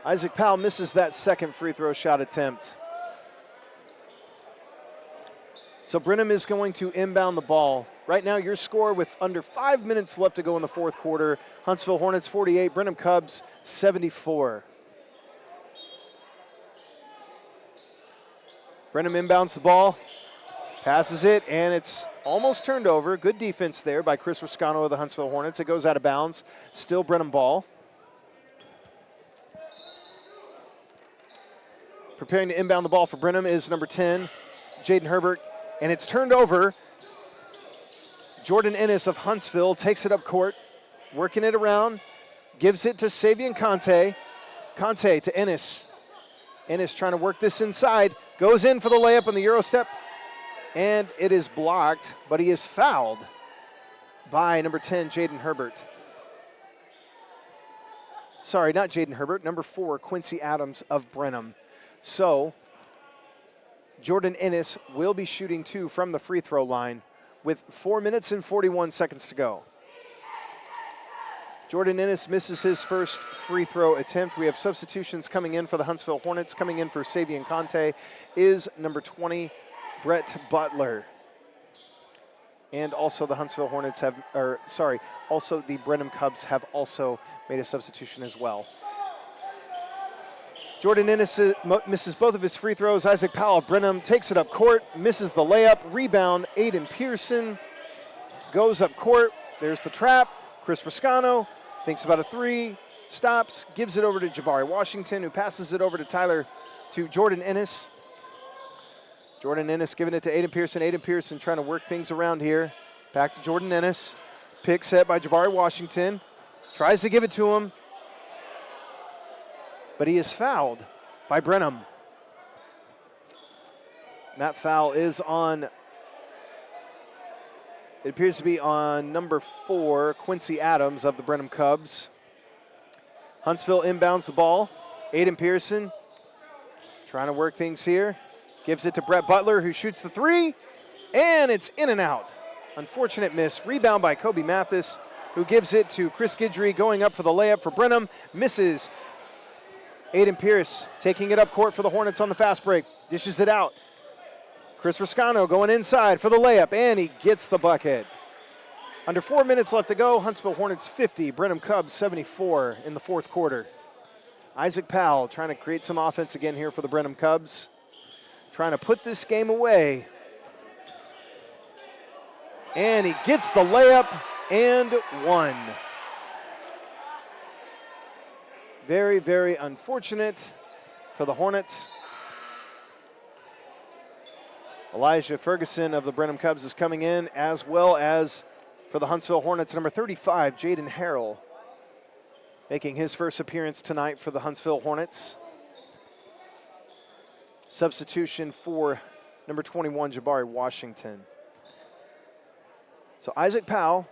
Isaac Powell misses that second free throw shot attempt. So Brenham is going to inbound the ball. Right now, your score with under 5 minutes left to go in the fourth quarter. Huntsville Hornets 48, Brenham Cubs 74. Brenham inbounds the ball, passes it, and it's almost turned over. Good defense there by Chris Riscano of the Huntsville Hornets. It goes out of bounds. Still Brenham ball. Preparing to inbound the ball for Brenham is number 10, Jaden Herbert, and it's turned over. Jordan Ennis of Huntsville takes it up court, working it around, gives it to Savion Conte. Conte to Ennis. Ennis trying to work this inside, goes in for the layup on the Euro step, and it is blocked, but he is fouled by number 10, Jaden Herbert. Sorry, not Jaden Herbert, number 4, Quincy Adams of Brenham. So, Jordan Ennis will be shooting 2 from the free throw line with 4 minutes and 41 seconds to go. Jordan Ennis misses his first free throw attempt. We have substitutions coming in for the Huntsville Hornets. Coming in for Savion Conte is number 20, Brett Butler. And also the Huntsville Hornets have, also the Brenham Cubs have also made a substitution as well. Jordan Ennis misses both of his free throws. Isaac Powell of Brenham takes it up court, misses the layup. Rebound, Aiden Pearson goes up court. There's the trap. Chris Riscano thinks about a three, stops, gives it over to Jabari Washington, who passes it over to Jordan Ennis. Jordan Ennis giving it to Aiden Pearson. Aiden Pearson trying to work things around here. Back to Jordan Ennis. Pick set by Jabari Washington. Tries to give it to him, but he is fouled by Brenham. And that foul is on It appears to be on number 4, Quincy Adams of the Brenham Cubs. Huntsville inbounds the ball. Aiden Pearson trying to work things here. Gives it to Brett Butler, who shoots the 3, and it's in and out. Unfortunate miss. Rebound by Kobe Mathis, who gives it to Chris Guidry, going up for the layup for Brenham. Misses. Aiden Pierce taking it up court for the Hornets on the fast break. Dishes it out. Chris Ruscano going inside for the layup, and he gets the bucket. Under 4 minutes left to go. Huntsville Hornets 50, Brenham Cubs 74 in the fourth quarter. Isaac Powell trying to create some offense again here for the Brenham Cubs. Trying to put this game away. And he gets the layup and one. Very, very unfortunate for the Hornets. Elijah Ferguson of the Brenham Cubs is coming in, as well as for the Huntsville Hornets, number 35, Jaden Harrell, making his first appearance tonight for the Huntsville Hornets. Substitution for number 21, Jabari Washington. So Isaac Powell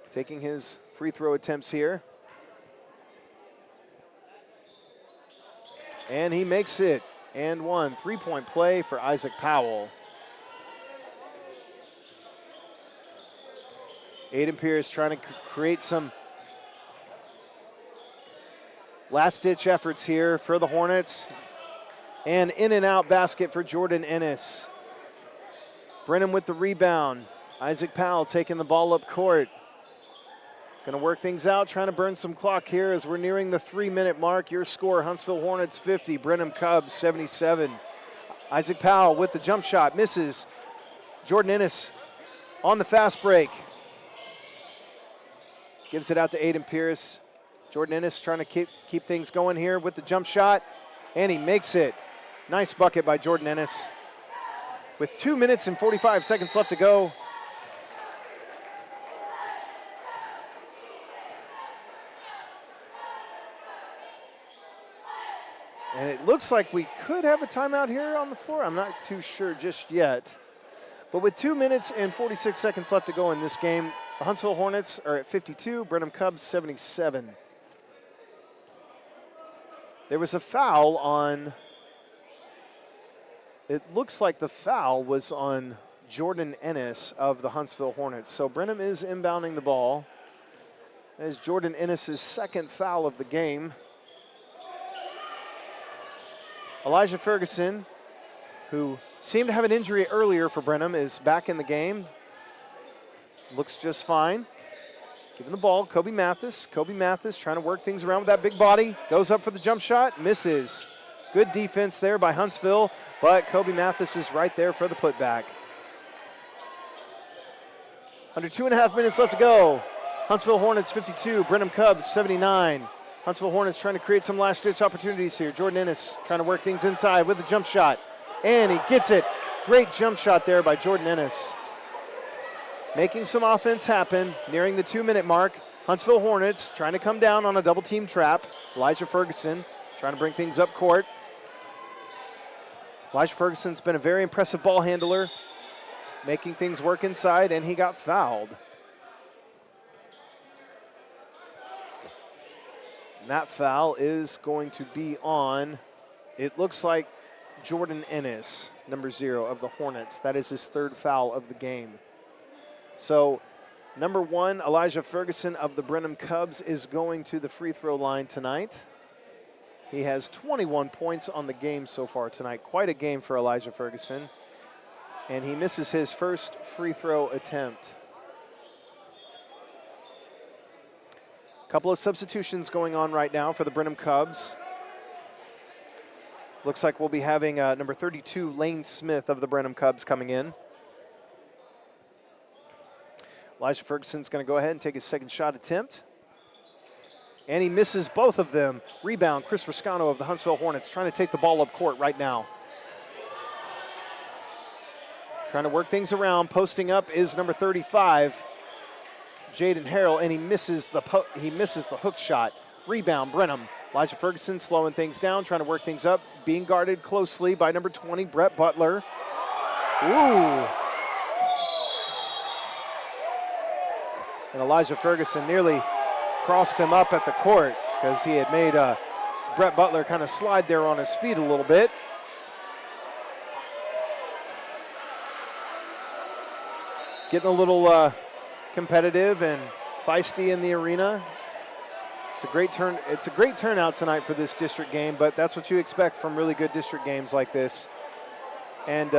taking his free throw attempts here. And he makes it. And one. 3-point play for Isaac Powell. Aiden Pierce trying to create some last-ditch efforts here for the Hornets. And in and out basket for Jordan Ennis. Brenham with the rebound. Isaac Powell taking the ball up court. Going to work things out, trying to burn some clock here as we're nearing the 3-minute mark. Your score, Huntsville Hornets 50, Brenham Cubs 77. Isaac Powell with the jump shot, misses. Jordan Ennis on the fast break. Gives it out to Aiden Pierce. Jordan Ennis trying to keep things going here with the jump shot, and he makes it. Nice bucket by Jordan Ennis. With 2 minutes and 45 seconds left to go. And it looks like we could have a timeout here on the floor. I'm not too sure just yet. But with 2 minutes and 46 seconds left to go in this game, the Huntsville Hornets are at 52, Brenham Cubs 77. There was a foul on, it looks like the foul was on Jordan Ennis of the Huntsville Hornets. So Brenham is inbounding the ball. That is Jordan Ennis' second foul of the game. Elijah Ferguson, who seemed to have an injury earlier for Brenham, is back in the game. Looks just fine. Giving the ball, Kobe Mathis. Kobe Mathis trying to work things around with that big body. Goes up for the jump shot, misses. Good defense there by Huntsville, but Kobe Mathis is right there for the putback. Under 2.5 minutes left to go. Huntsville Hornets 52, Brenham Cubs 79. Huntsville Hornets trying to create some last-ditch opportunities here. Jordan Ennis trying to work things inside with the jump shot, and he gets it. Great jump shot there by Jordan Ennis. Making some offense happen, nearing the 2-minute mark. Huntsville Hornets trying to come down on a double-team trap. Elijah Ferguson trying to bring things up court. Elijah Ferguson's been a very impressive ball handler, making things work inside, and he got fouled. And that foul is going to be on, it looks like, Jordan Ennis, number 0 of the Hornets. That is his third foul of the game. So, number 1, Elijah Ferguson of the Brenham Cubs is going to the free throw line tonight. He has 21 points on the game so far tonight. Quite a game for Elijah Ferguson. And he misses his first free throw attempt. Couple of substitutions going on right now for the Brenham Cubs. Looks like we'll be having number 32, Lane Smith of the Brenham Cubs coming in. Elijah Ferguson's going to go ahead and take his second shot attempt. And he misses both of them. Rebound, Chris Ruscano of the Huntsville Hornets trying to take the ball up court right now. Trying to work things around. Posting up is number 35, Jaden Harrell, and he misses the hook shot. Rebound, Brenham. Elijah Ferguson slowing things down, trying to work things up, being guarded closely by number 20, Brett Butler. Ooh. And Elijah Ferguson nearly crossed him up at the court because he had made Brett Butler kind of slide there on his feet a little bit. Getting a little competitive and feisty in the arena. It's a great turnout tonight for this district game, but that's what you expect from really good district games like this. And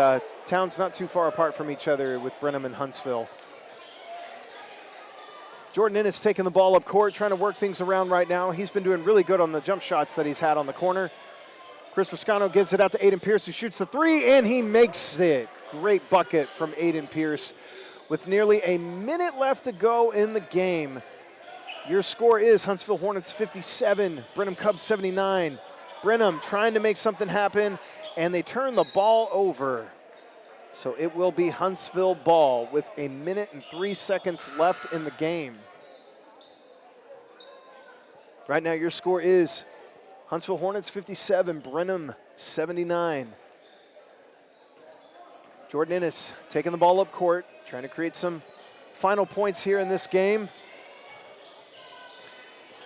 towns not too far apart from each other with Brenham and Huntsville. Jordan Ennis taking the ball up court, trying to work things around right now. He's been doing really good on the jump shots that he's had on the corner. Chris Ruscano gives it out to Aiden Pierce, who shoots the three, and he makes it. Great bucket from Aiden Pierce. With nearly a minute left to go in the game, your score is Huntsville Hornets 57, Brenham Cubs 79. Brenham trying to make something happen, and they turn the ball over. So it will be Huntsville ball with a minute and 3 seconds left in the game. Right now your score is Huntsville Hornets 57, Brenham 79. Jordan Ennis taking the ball up court, trying to create some final points here in this game.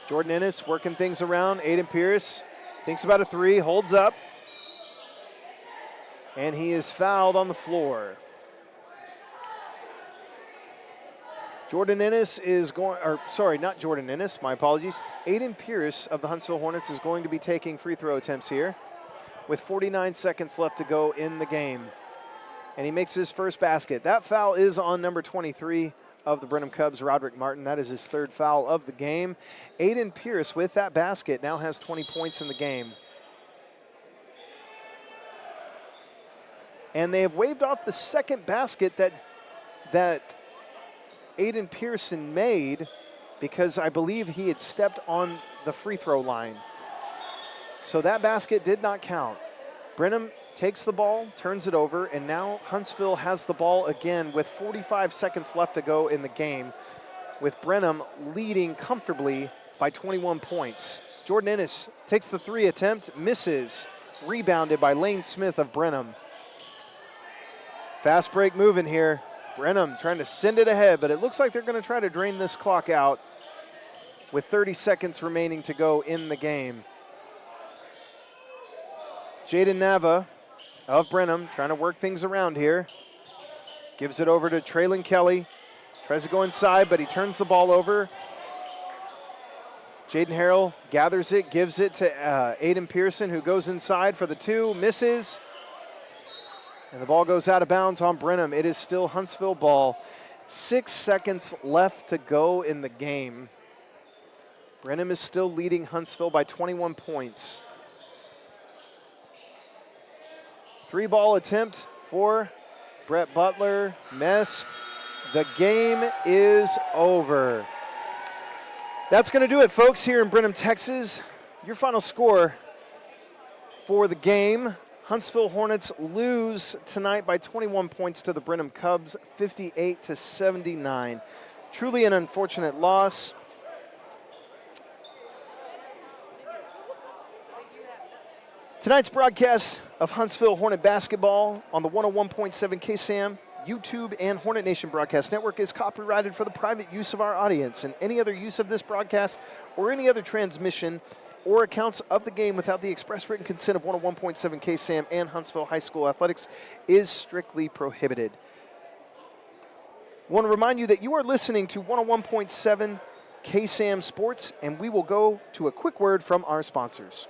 Jordan Ennis working things around. Aiden Pierce thinks about a three, holds up. And he is fouled on the floor. Jordan Ennis is going, or sorry, not Jordan Ennis, my apologies. Aiden Pierce of the Huntsville Hornets is going to be taking free throw attempts here with 49 seconds left to go in the game. And he makes his first basket. That foul is on number 23 of the Brenham Cubs, Roderick Martin. That is his third foul of the game. Aiden Pierce with that basket now has 20 points in the game. And they have waved off the second basket that Aiden Pearson made because I believe he had stepped on the free throw line. So that basket did not count. Brenham takes the ball, turns it over, and now Huntsville has the ball again with 45 seconds left to go in the game, with Brenham leading comfortably by 21 points. Jordan Ennis takes the three attempt, misses, rebounded by Lane Smith of Brenham. Fast break moving here. Brenham trying to send it ahead, but it looks like they're going to try to drain this clock out with 30 seconds remaining to go in the game. Jaden Nava of Brenham trying to work things around here. Gives it over to Traylon Kelly. Tries to go inside, but he turns the ball over. Jaden Harrell gathers it, gives it to Aiden Pearson, who goes inside for the two, misses. And the ball goes out of bounds on Brenham. It is still Huntsville ball. 6 seconds left to go in the game. Brenham is still leading Huntsville by 21 points. Three ball attempt for Brett Butler, missed. The game is over. That's going to do it, folks, here in Brenham, Texas. Your final score for the game. Huntsville Hornets lose tonight by 21 points to the Brenham Cubs, 58-79. Truly an unfortunate loss. Tonight's broadcast of Huntsville Hornet basketball on the 101.7 KSAM, YouTube, and Hornet Nation Broadcast Network is copyrighted for the private use of our audience, and any other use of this broadcast or any other transmission or accounts of the game without the express written consent of 101.7 KSAM and Huntsville High School Athletics is strictly prohibited. I want to remind you that you are listening to 101.7 KSAM Sports, and we will go to a quick word from our sponsors.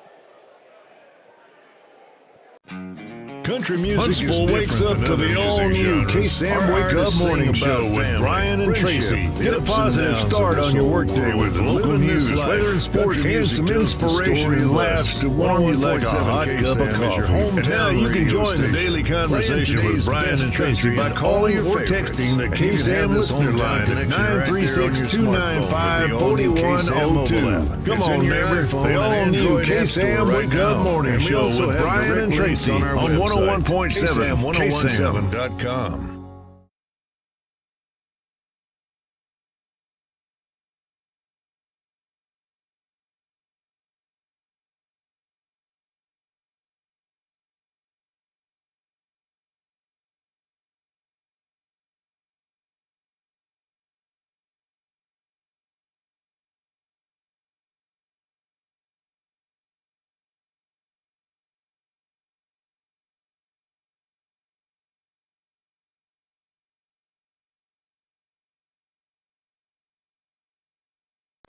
Country music Huntsville wakes up to the all-new KSAM Wake Up Morning Show with Brian and Tracy. Get a positive start on your workday with local news, weather and sports, and some inspiration and laughs to warm you like a hot cup of coffee. And now you can join the daily conversation with Brian and Tracy by calling or texting the KSAM listener line at 936-295-4102. Come on, neighbor, the all-new KSAM Wake Up Morning Show with Brian and Tracy on 101.7 KSAM.com.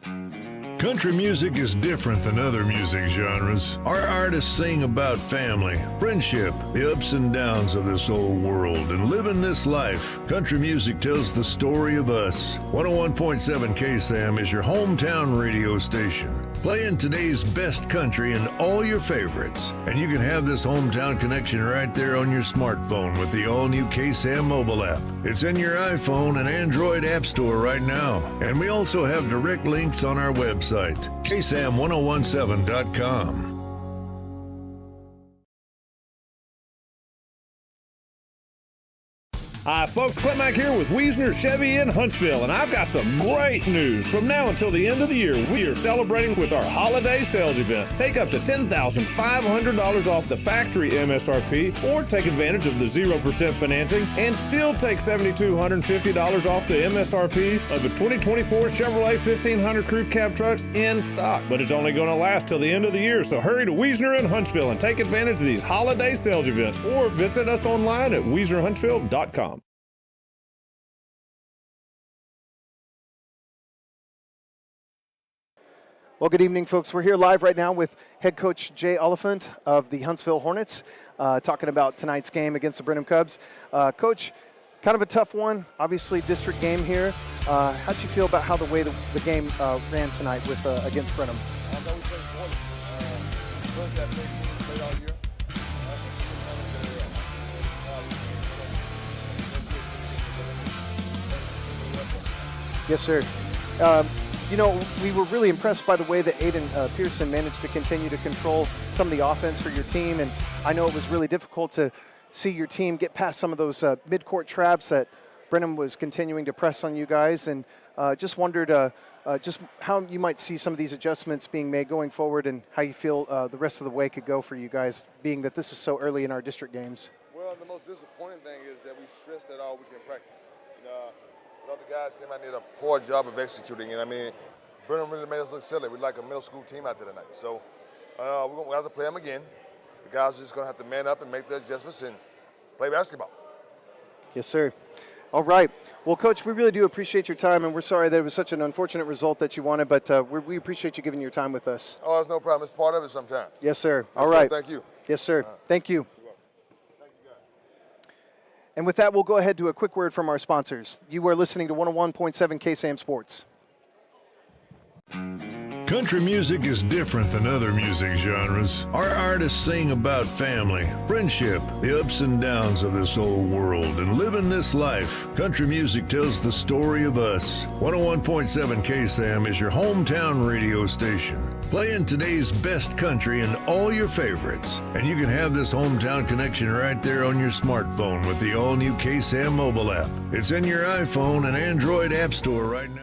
Country music is different than other music genres. Our artists sing about family, friendship, the ups and downs of this old world, and living this life. Country music tells the story of us. 101.7 KSAM is your hometown radio station, playing today's best country and all your favorites. And you can have this hometown connection right there on your smartphone with the all-new KSAM mobile app. It's in your iPhone and Android app store right now. And we also have direct links on our website, KSAM1017.com. Hi, folks. Clint Mack here with Wiesner Chevy in Huntsville, and I've got some great news. From now until the end of the year, we are celebrating with our holiday sales event. Take up to $10,500 off the factory MSRP, or take advantage of the 0% financing and still take $7,250 off the MSRP of the 2024 Chevrolet 1500 Crew Cab trucks in stock. But it's only going to last till the end of the year, so hurry to Wiesner in Huntsville and take advantage of these holiday sales events, or visit us online at WiesnerHuntsville.com. Well, good evening, folks. We're here live right now with head coach Jay Oliphant of the Huntsville Hornets, talking about tonight's game against the Brenham Cubs. Coach, kind of a tough one, obviously district game here. How'd you feel about how the way the game ran tonight with against Brenham? I thought we played poorly. First that played all year. Yes, sir. You know, we were really impressed by the way that Aiden Pearson managed to continue to control some of the offense for your team, and I know it was really difficult to see your team get past some of those mid-court traps that Brenham was continuing to press on you guys, and just wondered just how you might see some of these adjustments being made going forward, and how you feel the rest of the way could go for you guys, being that this is so early in our district games. Well, the most disappointing thing is that we stressed that all weekend practice. I thought the guys came out and did a poor job of executing it. I mean, Brenham really made us look silly. We're like a middle school team out there tonight. So we're going to have to play them again. The guys are just going to have to man up and make the adjustments and play basketball. Yes, sir. All right. Well, Coach, we really do appreciate your time, and we're sorry that it was such an unfortunate result that you wanted, but we appreciate you giving your time with us. Oh, it's no problem. It's part of it sometimes. Yes, sir. Yes, all right. Sir. Thank you. Yes, sir. Thank you. And with that, we'll go ahead to a quick word from our sponsors. You are listening to 101.7 KSAM Sports. Country music is different than other music genres. Our artists sing about family, friendship, the ups and downs of this old world, and living this life. Country music tells the story of us. 101.7 KSAM is your hometown radio station, playing today's best country and all your favorites. And you can have this hometown connection right there on your smartphone with the all-new KSAM mobile app. It's in your iPhone and Android app store right now.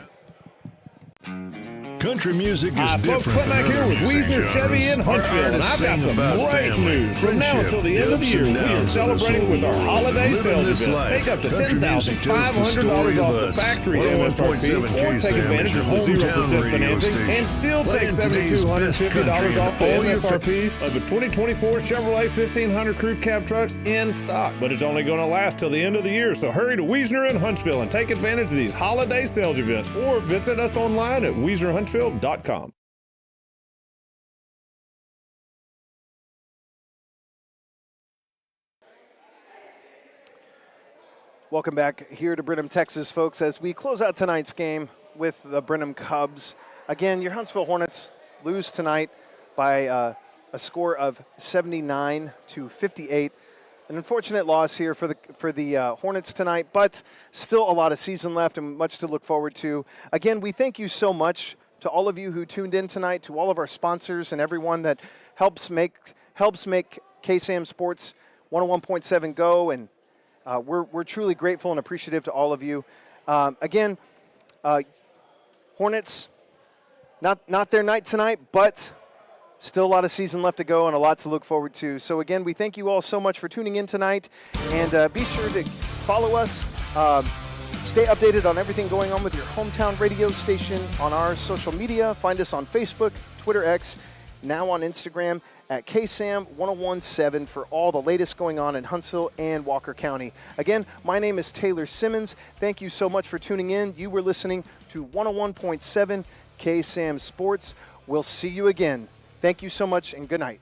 Country music is different than other music Wiesner Chevy in Huntsville, and I've got some great news. From now until the end of the year, we are celebrating with our holiday sales event. Take up to $10,500 off the factory MSRP, or take advantage of the 0% financing, and still take $7,250 off the MSRP of the 2024 Chevrolet 1500 Crew Cab trucks in stock. But it's only going to last till the end of the year, so hurry to Wiesner in Huntsville and take advantage of these holiday sales events, or visit us online at WiesnerHuntsville.com. Welcome back here to Brenham, Texas, folks, as we close out tonight's game with the Brenham Cubs. Again, your Huntsville Hornets lose tonight by a score of 79-58. An unfortunate loss here for the Hornets tonight, but still a lot of season left and much to look forward to. Again, we thank you so much to all of you who tuned in tonight, to all of our sponsors and everyone that helps make KSAM Sports 101.7 go, and we're truly grateful and appreciative to all of you. Again, Hornets, not their night tonight, but still a lot of season left to go and a lot to look forward to. So again, we thank you all so much for tuning in tonight, and be sure to follow us. Stay updated on everything going on with your hometown radio station on our social media. Find us on Facebook, Twitter X, now on Instagram at KSAM-1017 for all the latest going on in Huntsville and Walker County. Again, my name is Taylor Simmons. Thank you so much for tuning in. You were listening to 101.7 KSAM Sports. We'll see you again. Thank you so much and good night.